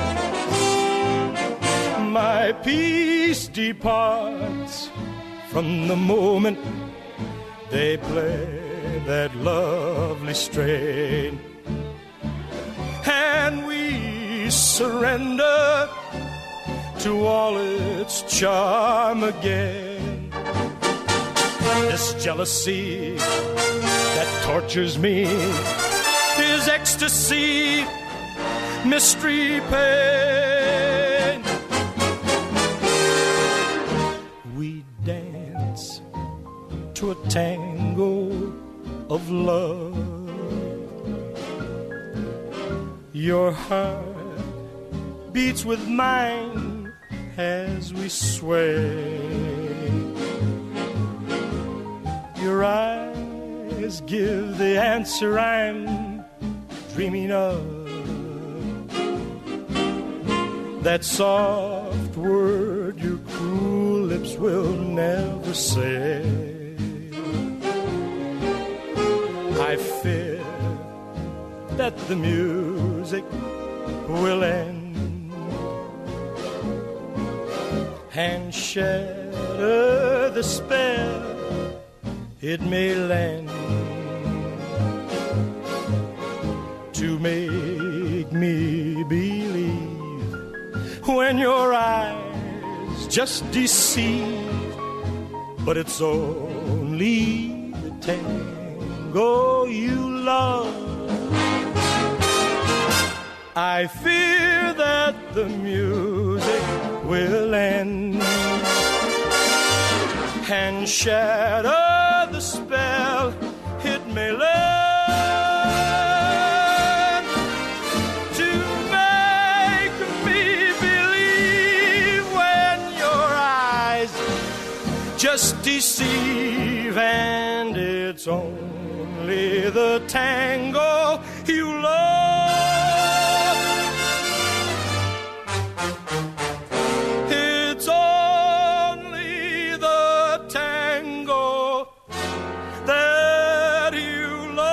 my peace departs from the moment they play that lovely strain, and we surrender to all its charm again. This jealousy that tortures me is ecstasy, mystery, pain. We dance to a tango of love. Your heart beats with mine as we sway. Your eyes give the answer I'm dreaming of. That soft word your cruel lips will never say. I fear that the music will end and shatter the spell it may lend to make me believe when your eyes just deceive. But it's only the tango you love. I fear that the music will end and shatter the spell it may lend to make me believe when your eyes just deceive. And it's only the tango you love. It's only the tango that you love.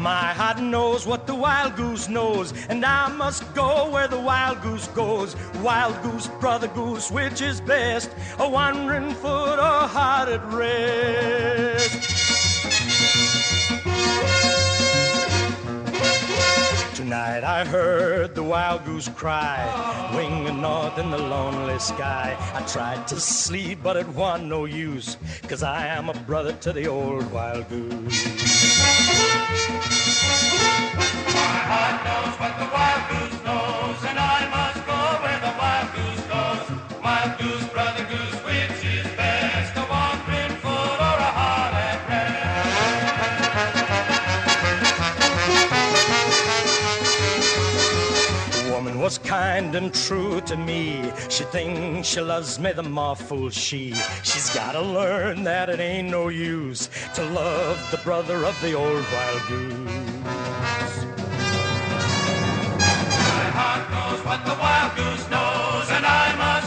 My heart knows what the wild goose knows, and I must go where the wild goose goes. Wild goose, brother goose, which is best? A wandering foot or a heart at rest? Tonight I heard the wild goose cry, winging north in the lonely sky. I tried to sleep, but it wasn't no use, 'cause I am a brother to the old wild goose. My heart knows what the wild goose knows, and I must go where the wild goose goes. Wild goose, brother goose, which is best? A wandering foot or a heart at The woman was kind and true to me. She thinks she loves me, the more fool she. She's gotta learn that it ain't no use to love the brother of the old wild goose. My heart knows what the wild goose knows, and I must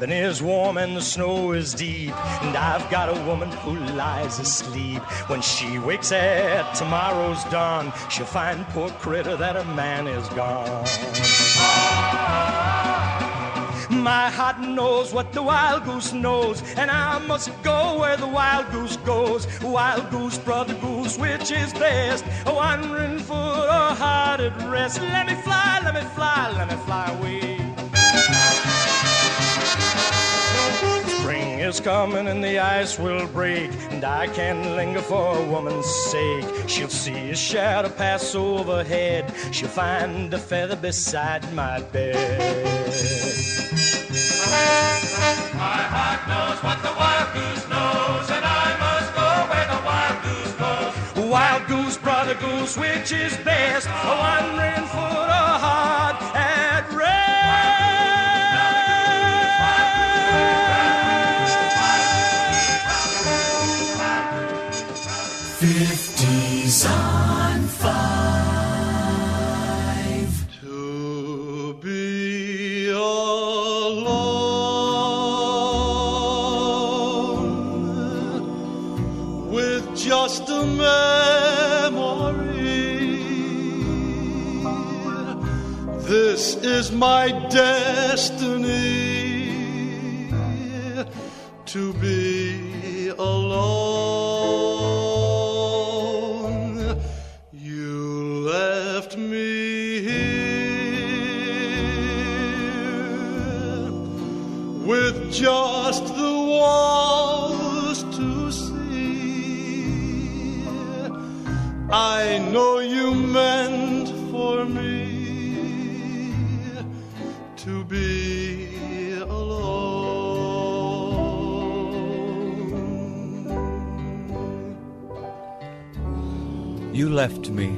loving is warm and the snow is deep, and I've got a woman who lies asleep. When she wakes at tomorrow's dawn, she'll find, poor critter, that a man is gone. My heart knows what the wild goose knows, and I must go where the wild goose goes. Wild goose, brother goose, which is best? A wandering foot or a heart at rest? Let me fly, let me fly, let me fly away. Spring is coming and the ice will break, and I can linger for a woman's sake. She'll see a shadow pass overhead, she'll find a feather beside my bed. My heart knows what the wild goose knows, and I must go where the wild goose goes. Wild goose, brother goose, which is best? A wandering foot or a heart at rest? 50s on 5. To be alone with just a memory. This is my destiny, to be alone. You left me here with just the walls to see. I know you meant for me to be alone. You left me,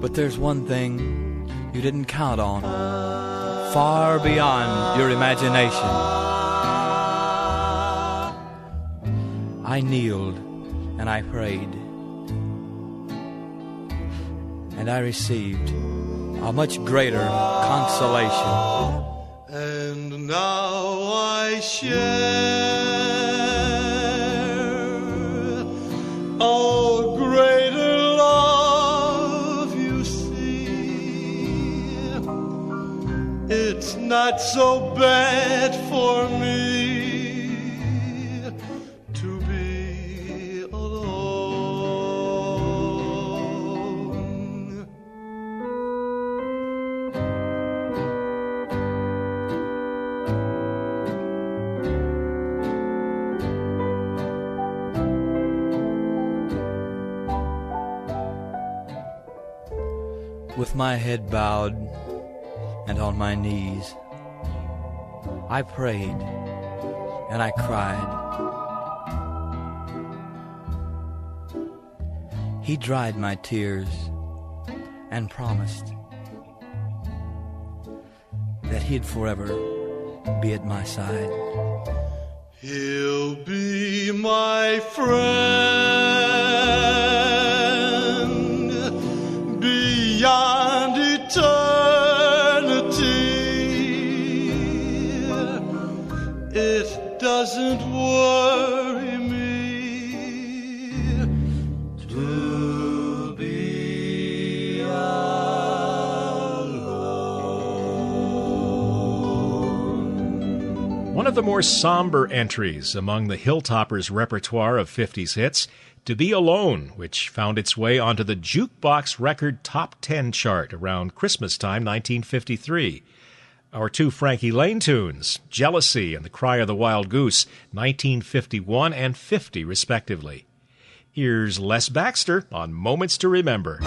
but there's one thing you didn't count on, far beyond your imagination. I kneeled and I prayed, and I received a much greater consolation. And now I share a greater love, you see. It's not so bad for me to be alone. With my head bowed and on my knees, I prayed and I cried. He dried my tears and promised that he'd forever be at my side. He'll be my friend beyond eternity. It doesn't worry me to be alone. One of the more somber entries among the Hilltoppers' repertoire of 50s hits, To Be Alone, which found its way onto the Jukebox Record Top 10 chart around Christmas time 1953. Our two Frankie Lane tunes, Jealousy and The Cry of the Wild Goose, 1951 and 50 respectively. Here's Les Baxter on Moments to Remember.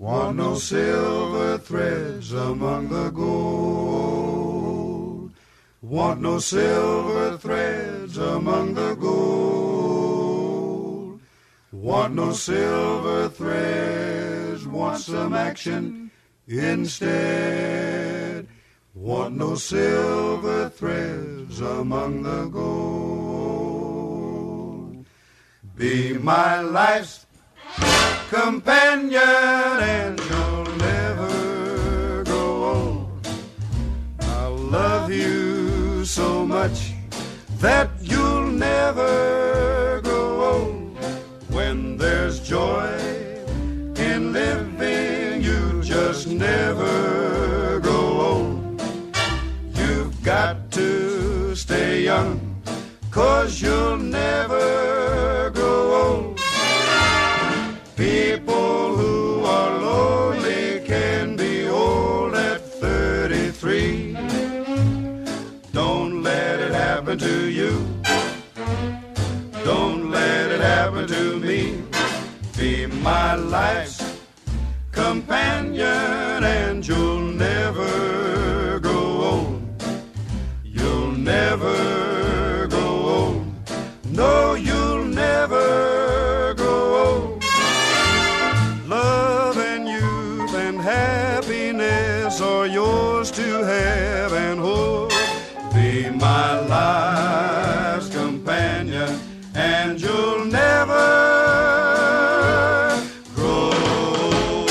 Want no silver threads among the gold. Want no silver threads among the gold. Want no silver threads, want some action instead. Want no silver threads among the gold. Be my life's companion and you'll never grow old. I'll love you so much that you'll never grow old. When there's joy in living, you just never grow old. You've got to stay young, 'cause you'll never grow old. People who are lonely can be old at 33. Don't let it happen to you. Don't let it happen to me. Be my life's companion and you'll never grow old. You'll never grow old. No, you'll never grow old. Love and youth and happiness are yours to have and hold. Be my life's companion and you'll never grow old.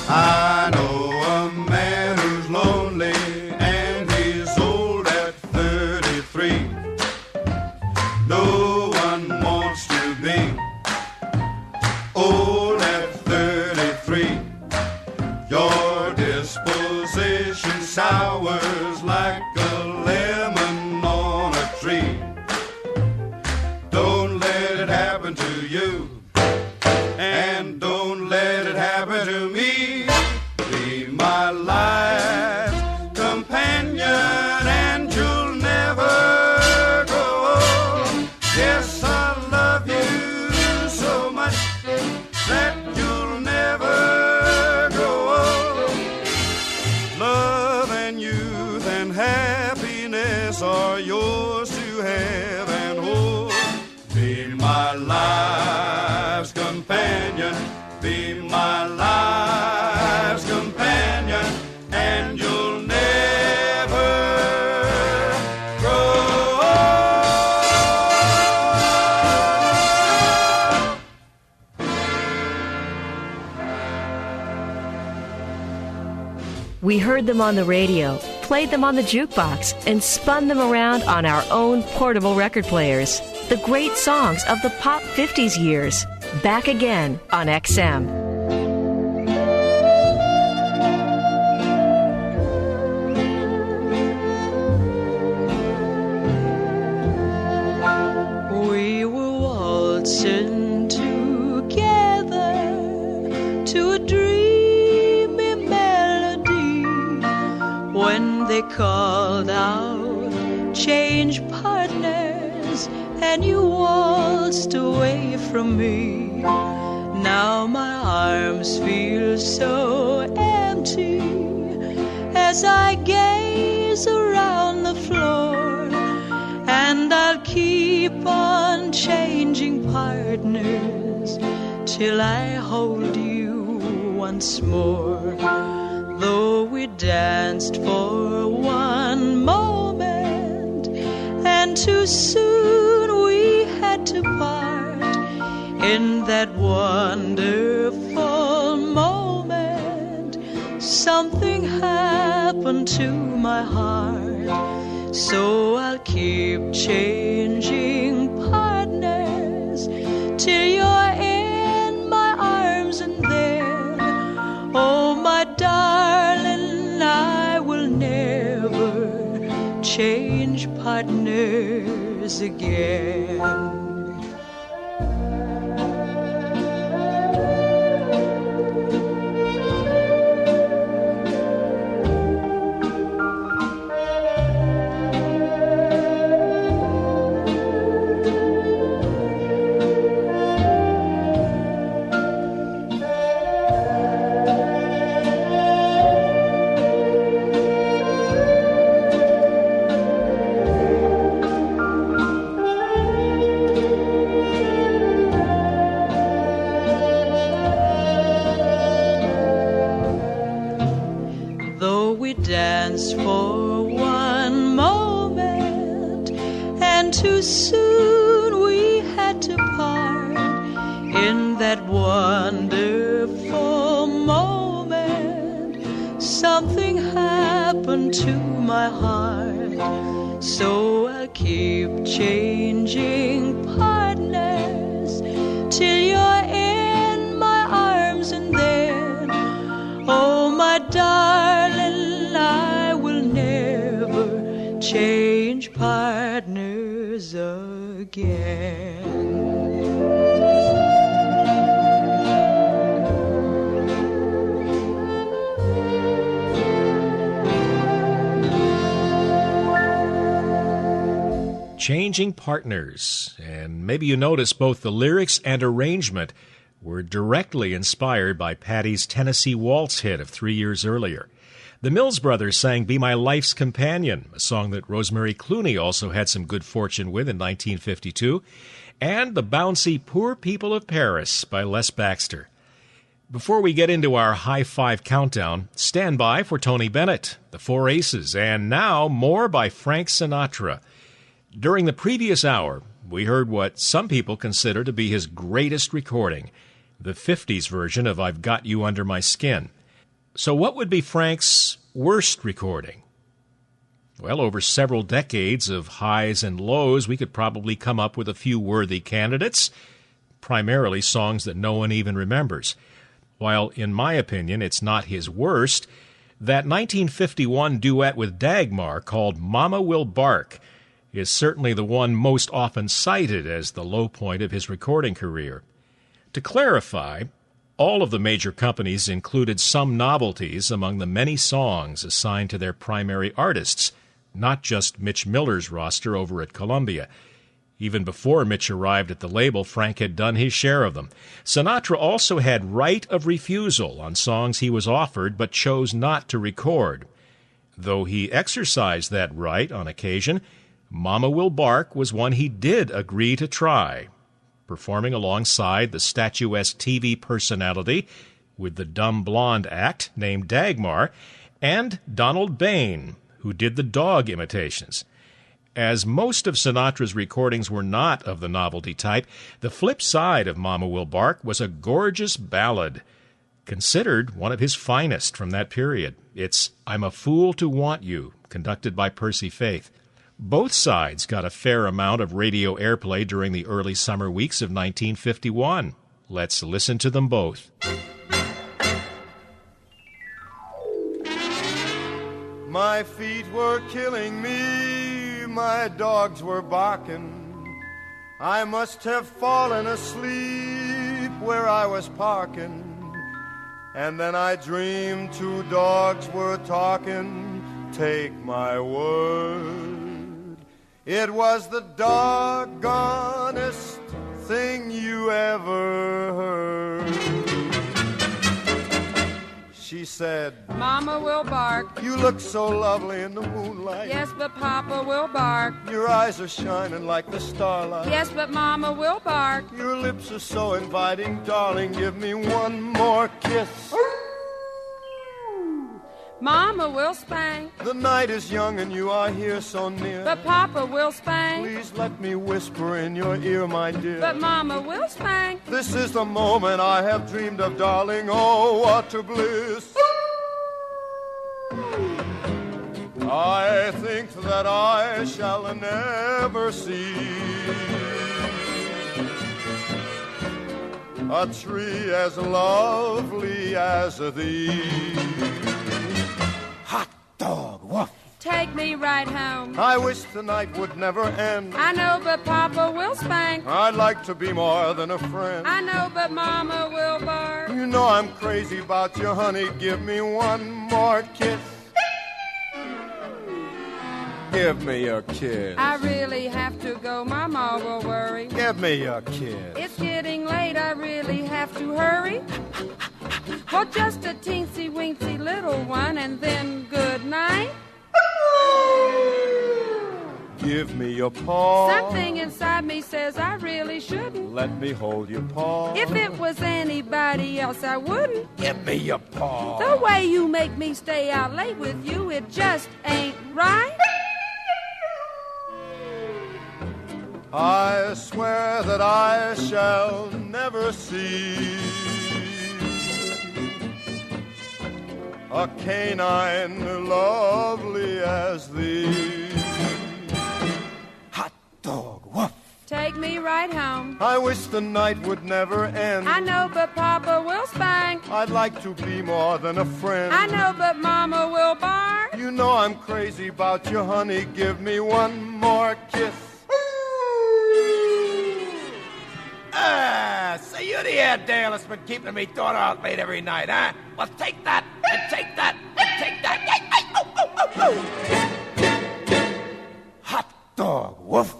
I know a man who's lonely and he's old at 33. No one wants to be old at 33. Your disposition sours like a lemon on a tree. Don't let it happen to you, and don't let it happen to me. Be my life's companion and you'll never grow old. Yes, I love you so much that you'll never grow old. Love and youth and happiness are yours to have and hold. Be my life's companion. Be my life's companion and you'll never grow old. We heard them on the radio, played them on the jukebox, and spun them around on our own portable record players. The great songs of the Pop 50s years. Back again on XM. We were waltzing together to a dreamy melody when they called out, change partners, and you waltzed away from me. Now my arms feel so empty as I gaze around the floor, and I'll keep on changing partners till I hold you once more. Though we danced for one moment and too soon we had to part, in that wonderful moment something happened to my heart. So I'll keep changing partners till you're in my arms, and then, oh my darling, I will never change partners again. too soon we had to part in that wonderful moment. Something happened to my heart, so I keep changing partners till you're in my arms, and then, oh my darling, I will never change partners again. Changing Partners, and maybe you notice both the lyrics and arrangement were directly inspired by Patty's Tennessee Waltz hit of 3 years earlier. The Mills Brothers sang Be My Life's Companion, a song that Rosemary Clooney also had some good fortune with in 1952, and the bouncy Poor People of Paris by Les Baxter. Before we get into our High Five countdown, stand by for Tony Bennett, the Four Aces, and now more by Frank Sinatra. During the previous hour, we heard what some people consider to be his greatest recording, the 50s version of I've Got You Under My Skin. So what would be Frank's worst recording? Well, over several decades of highs and lows, we could probably come up with a few worthy candidates, primarily songs that no one even remembers. While, in my opinion, it's not his worst, that 1951 duet with Dagmar called Mama Will Bark is certainly the one most often cited as the low point of his recording career. To clarify, all of the major companies included some novelties among the many songs assigned to their primary artists, not just Mitch Miller's roster over at Columbia. Even before Mitch arrived at the label, Frank had done his share of them. Sinatra also had right of refusal on songs he was offered but chose not to record. Though he exercised that right on occasion, Mama Will Bark was one he did agree to try, performing alongside the statuesque TV personality with the dumb blonde act named Dagmar, and Donald Bain, who did the dog imitations. As most of Sinatra's recordings were not of the novelty type, the flip side of Mama Will Bark was a gorgeous ballad, considered one of his finest from that period. It's I'm a Fool to Want You, conducted by Percy Faith. Both sides got a fair amount of radio airplay during the early summer weeks of 1951. Let's listen to them both. My feet were killing me, my dogs were barking. I must have fallen asleep where I was parking. And then I dreamed two dogs were talking, take my word. It was the doggonest thing you ever heard. She said, Mama will bark. You look so lovely in the moonlight. Yes, but Papa will bark. Your eyes are shining like the starlight. Yes, but Mama will bark. Your lips are so inviting, darling, give me one more kiss. Mama will spank. The night is young and you are here so near. But Papa will spank. Please let me whisper in your ear, my dear. But Mama will spank. This is the moment I have dreamed of, darling. Oh, what a bliss. I think that I shall never see a tree as lovely as thee. Hot dog, woof. Take me right home. I wish the night would never end. I know, but Papa will spank. I'd like to be more than a friend. I know, but Mama will bark. You know I'm crazy about you, honey. Give me one more kiss. Give me your kiss. I really have to go. Mama will worry. Give me your kiss. It's getting late. I really have to hurry. Well, just a teensy-weensy little one, and then good night. Give me your paw. Something inside me says I really shouldn't. Let me hold your paw. If it was anybody else, I wouldn't. Give me your paw. The way you make me stay out late with you, it just ain't right. I swear that I shall never see a canine lovely as thee. Hot dog, woof. Take me right home. I wish the night would never end. I know, but Papa will spank. I'd like to be more than a friend. I know, but Mama will bark. You know I'm crazy about you, honey. Give me one more kiss. So you're the Airedale that's been keeping me daughter out late every night, huh? Well, take that, and take that, and take that. Hot dog, woof.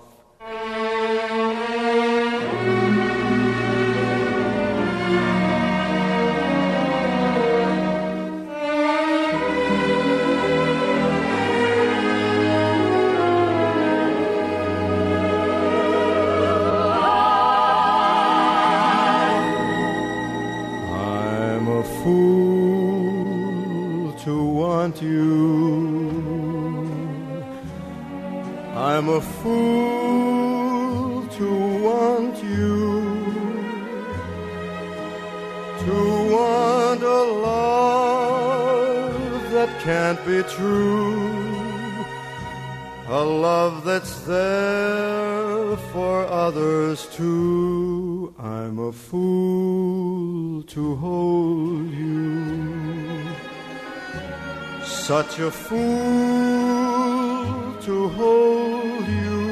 Fool to want you. I'm a fool to want you, to want a love that can't be true, a love that's there for others too. I'm a fool to hold you, such a fool to hold you,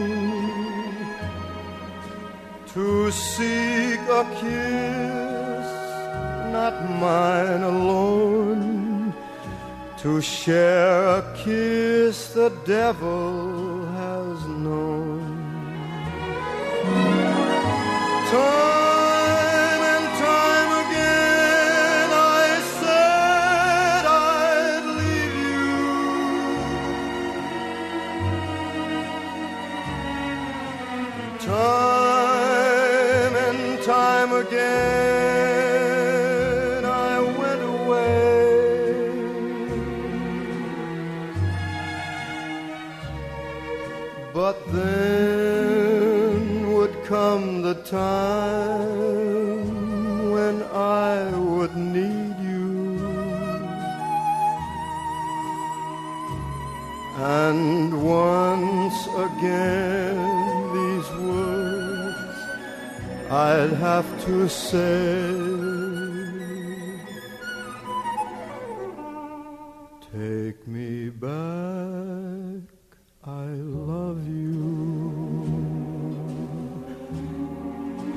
to seek a kiss, not mine alone, to share a kiss the devil has known. Time and time again I said I'd leave you, time and time again I went away, but then would come the time when I would need you, and once again these words I'd have to say. Take me back, I love you.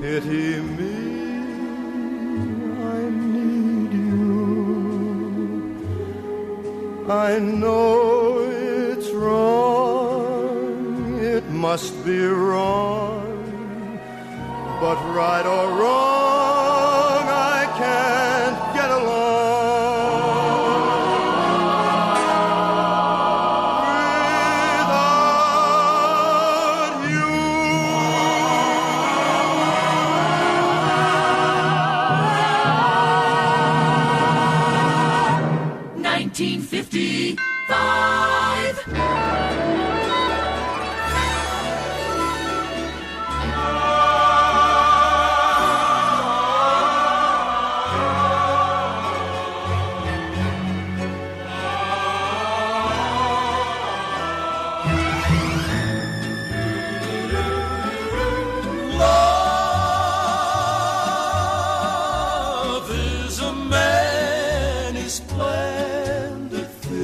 Pity me, I need you. I know it's wrong, it must be wrong, but right or wrong, I can't get along. Without you. 1955. Love is a many splendid thing.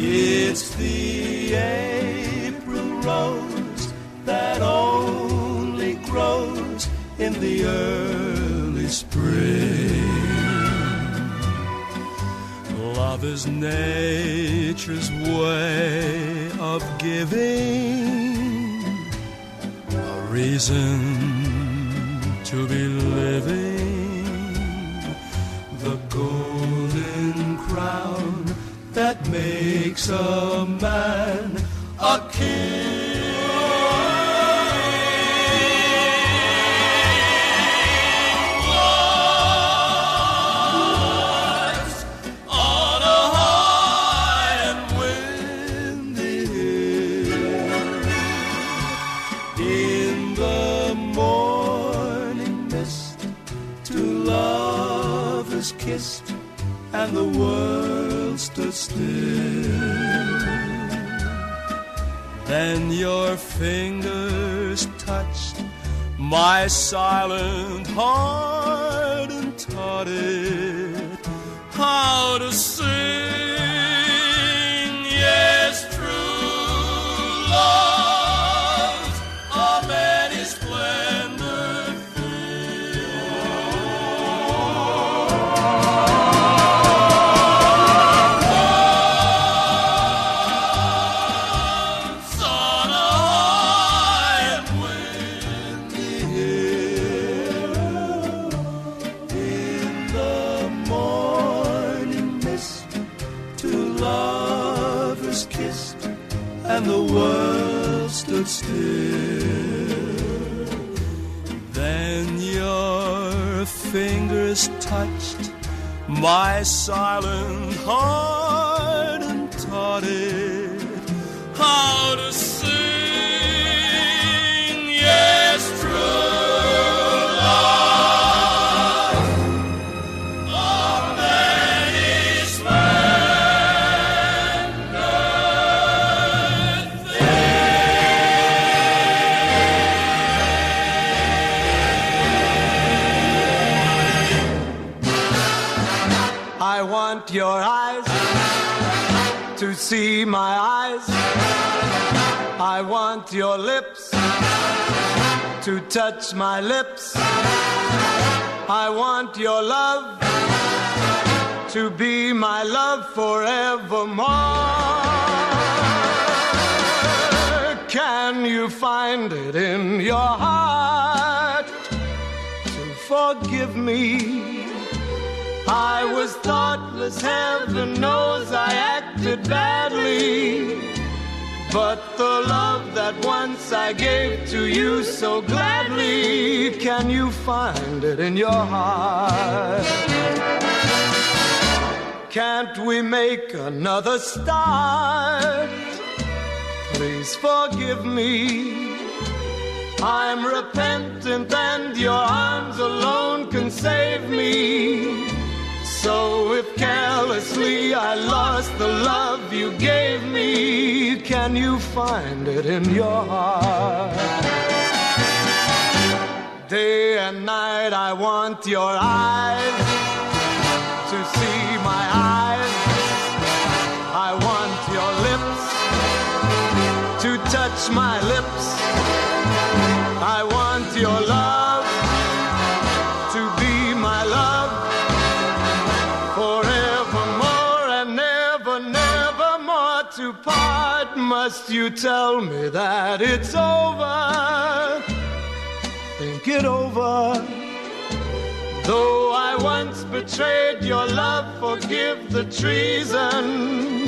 It's the April rose that only grows in the early spring. Love is nature's way of giving a reason to be living, the golden crown that makes a man a king. Lies on a high and windy hill, kissed, and the world stood still. Then your fingers touched my silent heart and taught it how to sing. Yes, true love's a many splendid once on a high and windy hill, in the morning mist, two lovers kissed, and the world stood still. Then your fingers touched my silent heart and taught it how to sing. Yes, true love, a many splendid I want your eyes to see my eyes. I want your lips to touch my lips. I want your love to be my love forevermore. Can you find it in your heart to forgive me? I was thoughtless, heaven knows I acted badly. But the love that once I gave to you so gladly, can you find it in your heart? Can't we make another start? Please forgive me. I'm repentant and your arms alone can save me. So if carelessly I lost the love you gave me, can you find it in your heart? Day and night I want your eyes to see my eyes. I want your lips to touch my lips. I want your love to be my love forevermore and never, never more to part. Must you tell me that it's over? Think it over. Though I once betrayed your love, forgive the treason.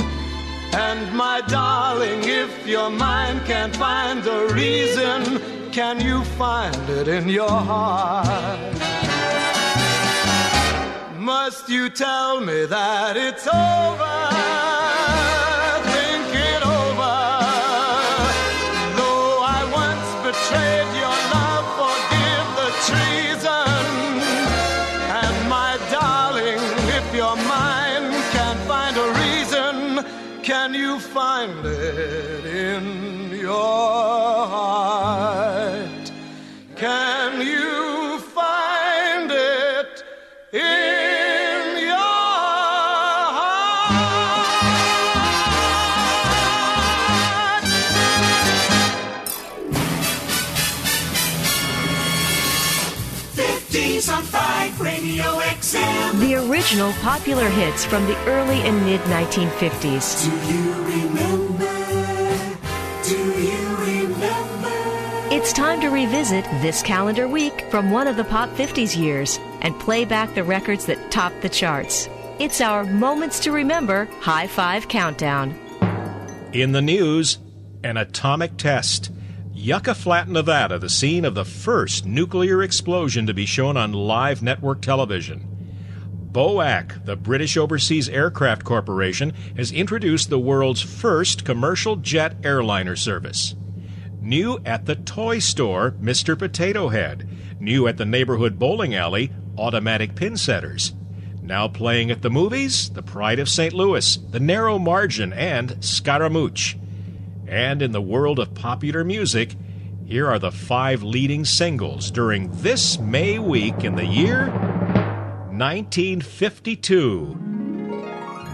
And my darling, if your mind can't find a reason, can you find it in your heart? Must you tell me that it's over? Think it over. Though I once betrayed your love, forgive the treason. And my darling, if your mind can't find a reason, can you find it in your heart? Can you find it in your heart? 50s on 5 Radio XM. The original popular hits from the early and mid-1950s. Do you remember? Do you remember? It's time to revisit this calendar week from one of the Pop 50s years and play back the records that topped the charts. It's our Moments to Remember High Five Countdown. In the news, an atomic test. Yucca Flat, Nevada, the scene of the first nuclear explosion to be shown on live network television. BOAC, the British Overseas Aircraft Corporation, has introduced the world's first commercial jet airliner service. New at the toy store, Mr. Potato Head. New at the neighborhood bowling alley, automatic pin setters. Now playing at the movies, The Pride of St. Louis, The Narrow Margin, and Scaramouche. And in the world of popular music, here are the 5 leading singles during this May week in the year 1952.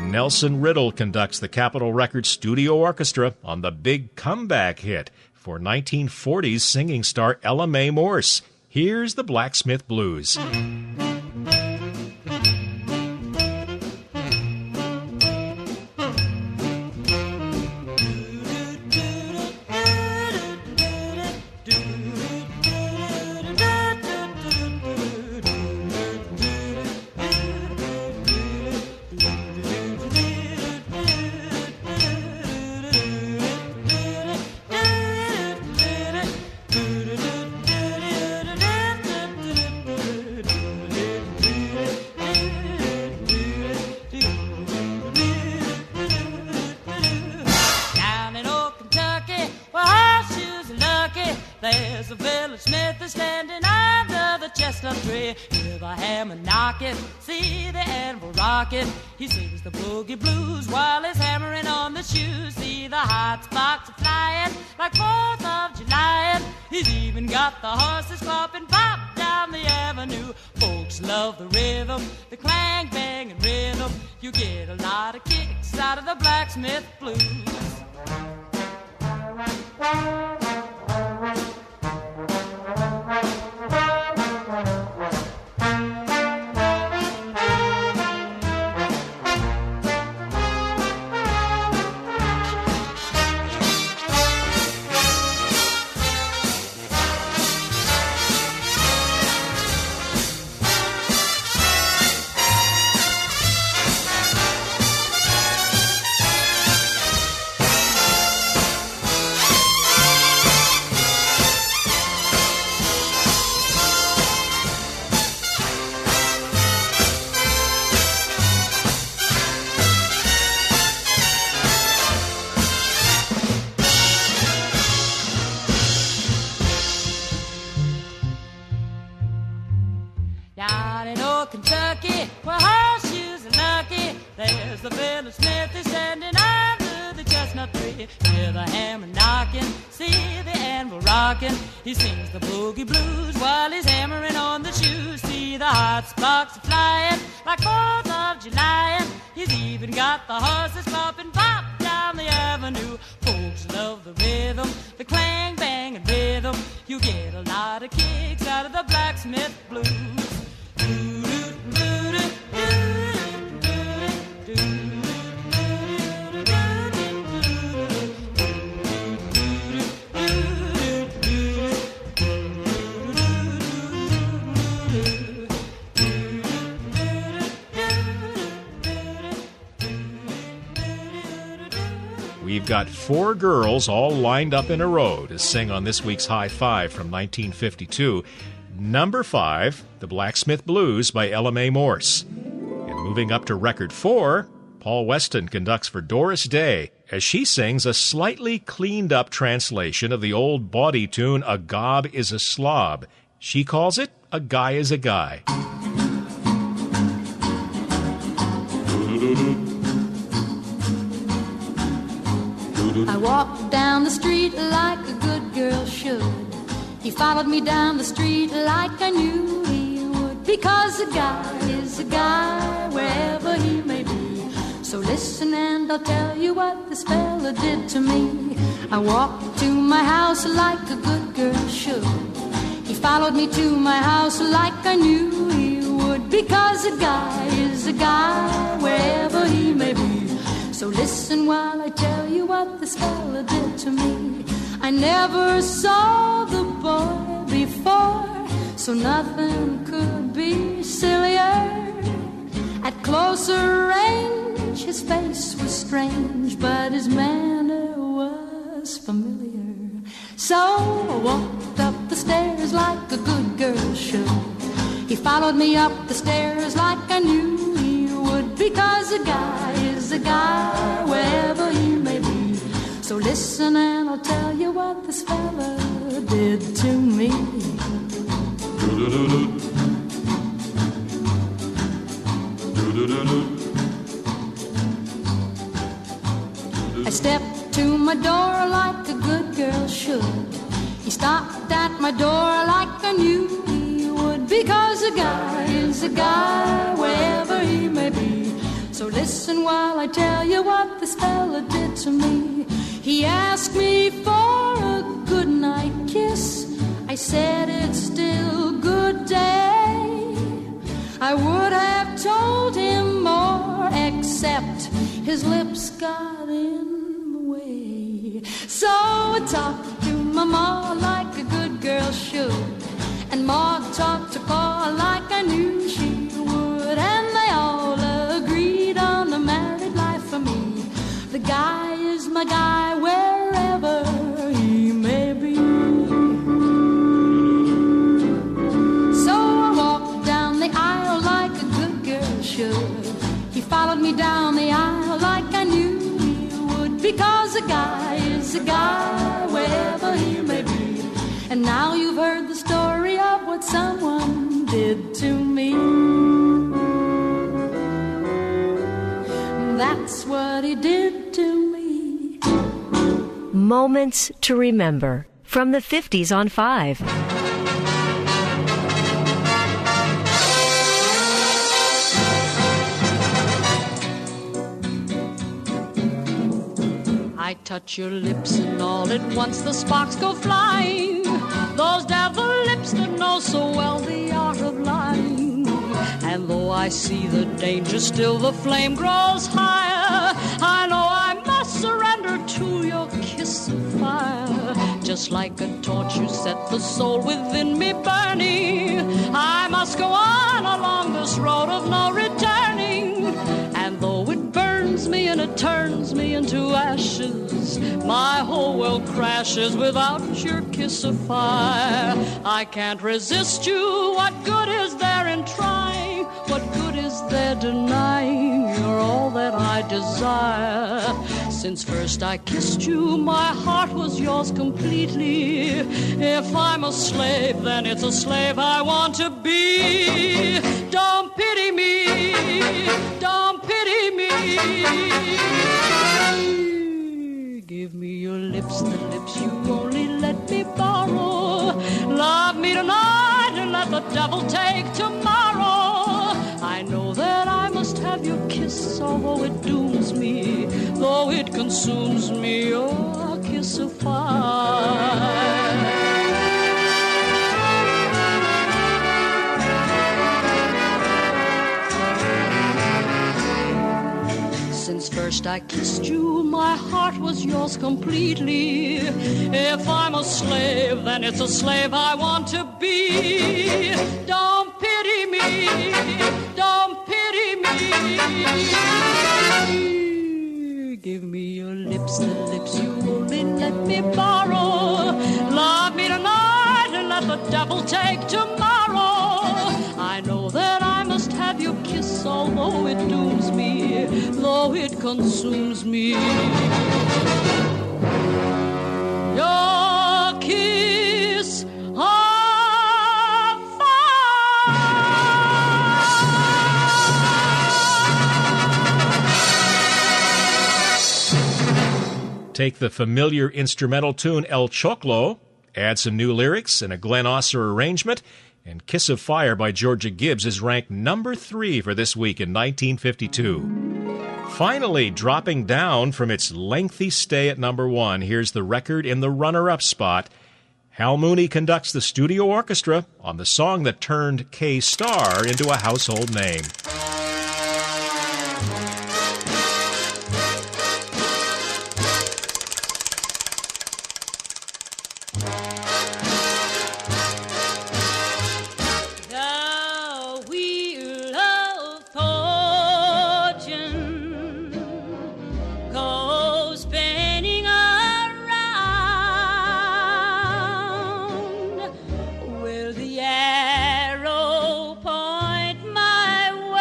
Nelson Riddle conducts the Capitol Records Studio Orchestra on the big comeback hit for 1940s singing star Ella Mae Morse. Here's the Blacksmith Blues. There's a village smith is standing under the chestnut tree. Hear the hammer knocking, see the anvil rocking. He sings the boogie blues while he's hammering on the shoes. See the hot sparks flying like 4th of July. He's even got the horses clopping pop down the avenue. Folks love the rhythm, the clang, bang, and rhythm. You get a lot of kicks out of the blacksmith blues. Down in old Kentucky, where horseshoes are lucky, there's the village smith is standing under the chestnut tree. Hear the hammer knocking, see the anvil rocking. He sings the boogie blues while he's hammering on the shoes. See the hot sparks flying like 4th of July. He's even got the horses clopping pop down the avenue. Folks love the rhythm, the clang, bang, and rhythm. You get a lot of kicks out of the blacksmith blues. We've got 4 girls all lined up in a row to sing on this week's High Five from 1952. Number 5, The Blacksmith Blues by Ella Mae Morse. And moving up to record 4, Paul Weston conducts for Doris Day as she sings a slightly cleaned up translation of the old bawdy tune A Gob is a Slob. She calls it A Guy is a Guy. I walked down the street like a good girl should. He followed me down the street like I knew he would. Because a guy is a guy wherever he may be. So listen and I'll tell you what this fella did to me. I walked to my house like a good girl should. He followed me to my house like I knew he would. Because a guy is a guy wherever he may be. So listen while I tell you what this fella did to me. I never saw the boy before, so nothing could be sillier. At closer range, his face was strange, but his manner was familiar. So I walked up the stairs like a good girl should. He followed me up the stairs like I knew he would. Because a guy is a guy wherever he may be. So listen and I'll tell you what this fella did to me. my door like a good girl should. He stopped at my door like I knew he would, because a guy is a guy wherever he may be. So listen while I tell you what this fella did to me. He asked me for a goodnight kiss. I said it's still good day. I would have told him more, except his lips got in the way. So I talked to my ma like a good girl should, and ma talked to pa like I knew she would, and they all agreed on a married life for me. The guy is my guy wherever he may be. So I walked down the aisle like a good girl should. He followed me down the aisle like I knew he would, because a guy is a guy wherever he may be. And now you've heard the story of what someone did to me. That's what he did to me. Moments to Remember from the 50s on 5. I touch your lips and all at once the sparks go flying. Those devil lips that know so well the art of lying. And though I see the danger, still the flame grows higher. I know I must surrender to your kiss of fire. Just like a torch you set the soul within me burning. I must go on along this road of no returning. And though it burns me and it turns me into ashes, my whole world crashes without your kiss of fire. I can't resist you. What good is there in trying? What good is there denying? You're all that I desire. Since first I kissed you, my heart was yours completely. If I'm a slave, then it's a slave I want to be. Don't pity me. Don't pity me. Give me your lips, the lips you only let me borrow. Love me tonight and let the devil take tomorrow. I know that I must have your kiss, although it dooms me, though it consumes me, your kiss of fire. Since first I kissed you, my heart was yours completely. If I'm a slave, then it's a slave I want to be. Don't pity me, don't pity me. Give me your lips, the lips you only let me borrow. Love me tonight and let the devil take tomorrow. I know that I must have your kiss, although it dooms me, though it consumes me. Your kiss of fire. Take the familiar instrumental tune El Choclo, add some new lyrics and a Glenn Osser arrangement, and Kiss of Fire by Georgia Gibbs is ranked number 3 for this week in 1952. Finally, dropping down from its lengthy stay at number 1, here's the record in the runner-up spot. Hal Mooney conducts the studio orchestra on the song that turned Kay Starr into a household name. Will the arrow point my way?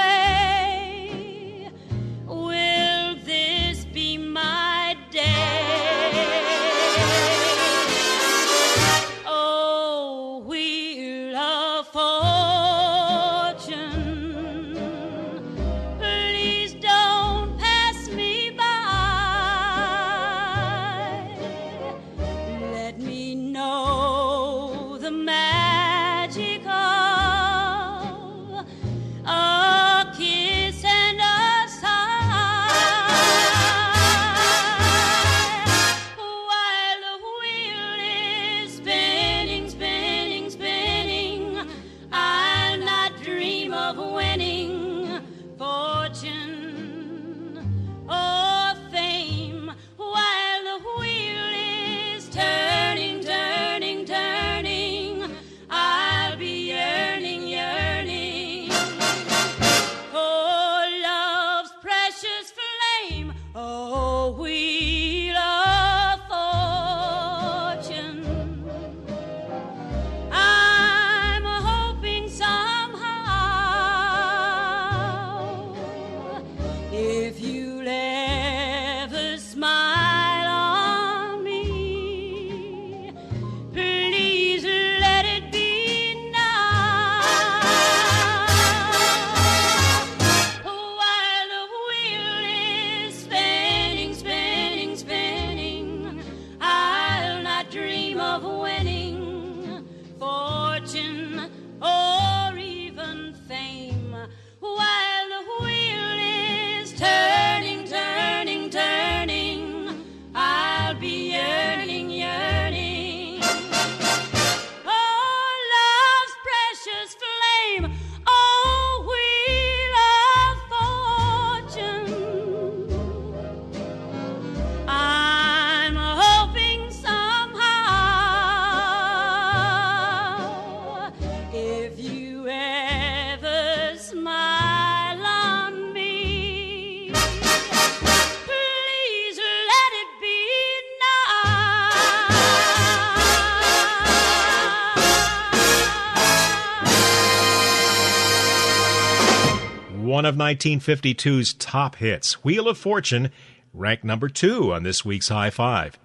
one of 1952's top hits. Wheel of Fortune ranked number 2 on this week's High Five.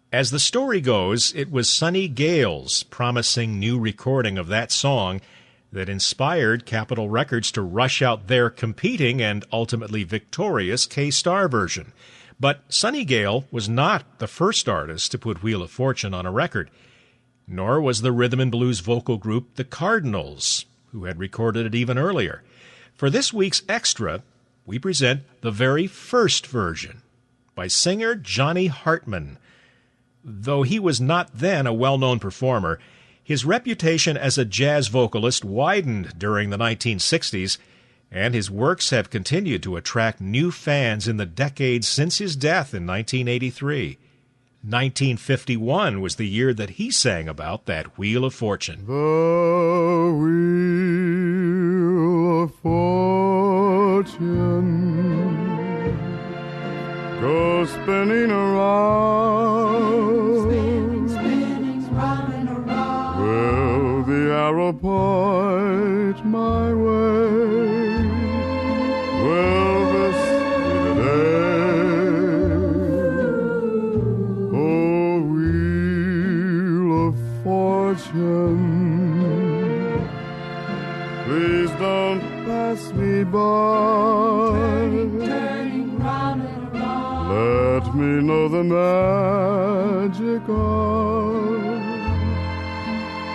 As the story goes, it was Sonny Gale's promising new recording of that song that inspired Capitol Records to rush out their competing and ultimately victorious K-Star version. But Sonny Gale was not the first artist to put Wheel of Fortune on a record, nor was the rhythm and blues vocal group the Cardinals, who had recorded it even earlier. For this week's Extra, we present the very first version by singer Johnny Hartman. Though he was not then a well-known performer, his reputation as a jazz vocalist widened during the 1960s, and his works have continued to attract new fans in the decades since his death in 1983. 1951 was the year that he sang about that Wheel of Fortune. The Wheel of Fortune goes spinning around, Spinning, round and around. will the arrow point my way? Will this be the day? Oh, Wheel of Fortune, please don't pass me by. Turning round and around. Let me know the magic of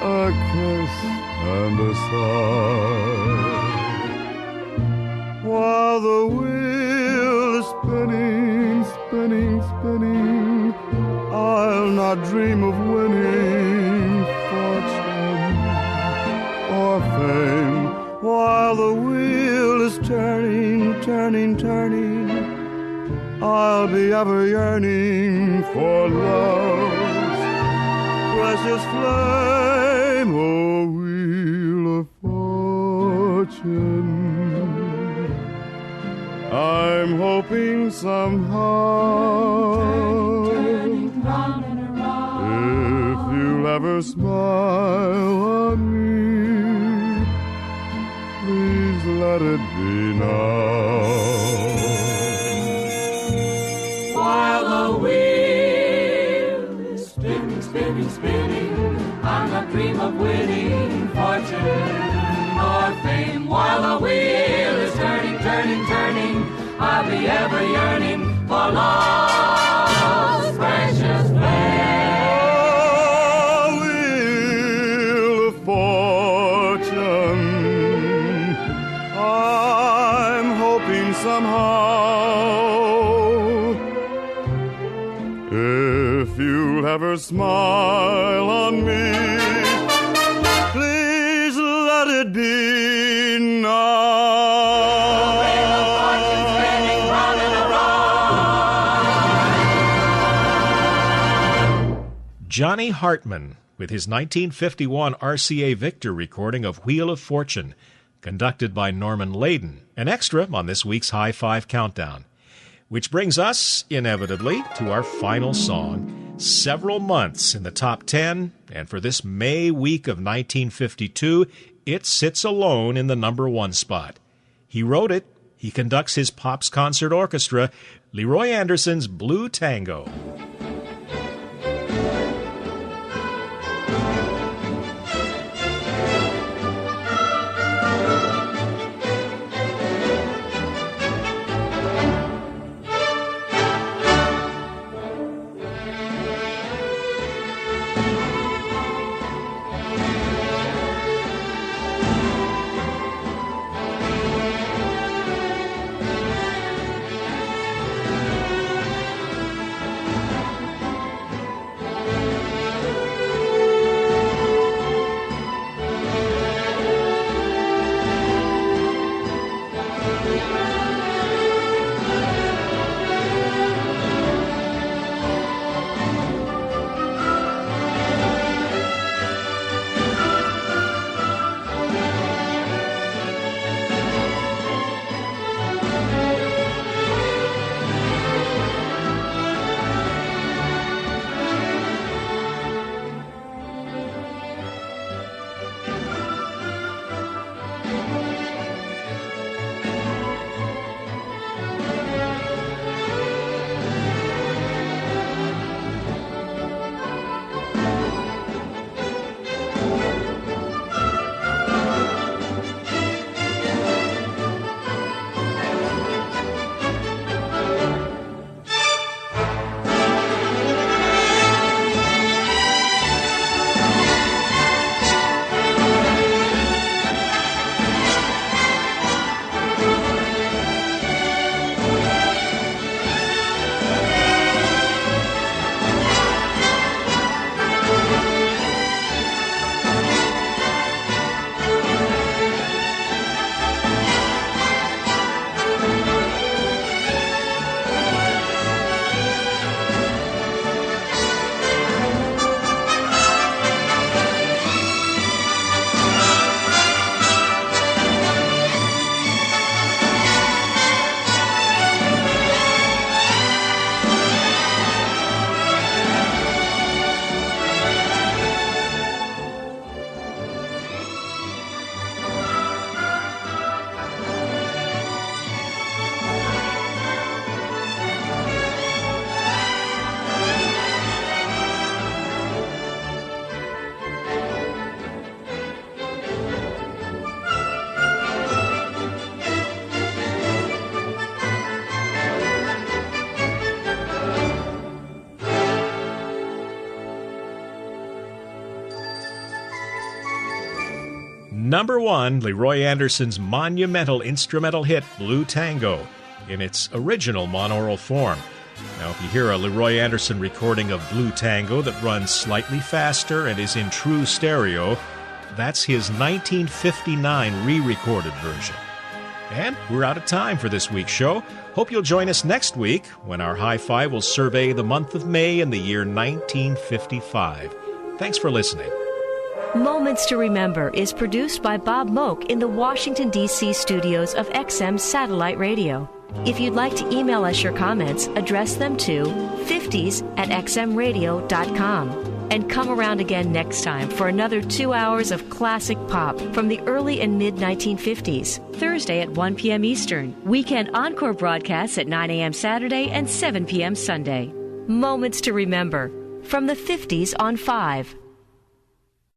a kiss and a sigh. While the wheel is spinning, spinning, spinning, I'll not dream of winning fortune or fame. While the wheel is turning, turning, turning, I'll be ever yearning for love's precious flame. Oh, Wheel of Fortune, I'm hoping somehow, Turning round and around. if you'll ever smile on me, please let it be now. While the wheel is spinning, spinning, spinning, I'm not dream of winning fortune or fame. While the wheel is turning, turning, turning, I'll be ever yearning for love's precious flame. Wheel of Fortune, I'm hoping somehow, if you'll ever smile on me, please let it be now. Johnny Hartman with his 1951 RCA Victor recording of Wheel of Fortune, conducted by Norman Layden, an extra on this week's High Five Countdown. Which brings us, inevitably, to our final song, several months in the top 10, and for this May week of 1952, it sits alone in the number 1 spot. He wrote it, he conducts his Pops Concert Orchestra, Leroy Anderson's Blue Tango. Number 1, Leroy Anderson's monumental instrumental hit, Blue Tango, in its original monaural form. Now, if you hear a Leroy Anderson recording of Blue Tango that runs slightly faster and is in true stereo, that's his 1959 re-recorded version. And we're out of time for this week's show. Hope you'll join us next week when our High Five will survey the month of May in the year 1955. Thanks for listening. Moments to Remember is produced by Bob Moke in the Washington, D.C. studios of XM Satellite Radio. If you'd like to email us your comments, address them to 50s@xmradio.com. And come around again next time for another 2 hours of classic pop from the early and mid-1950s. Thursday at 1 p.m. Eastern. Weekend encore broadcasts at 9 a.m. Saturday and 7 p.m. Sunday. Moments to Remember from the 50s on 5.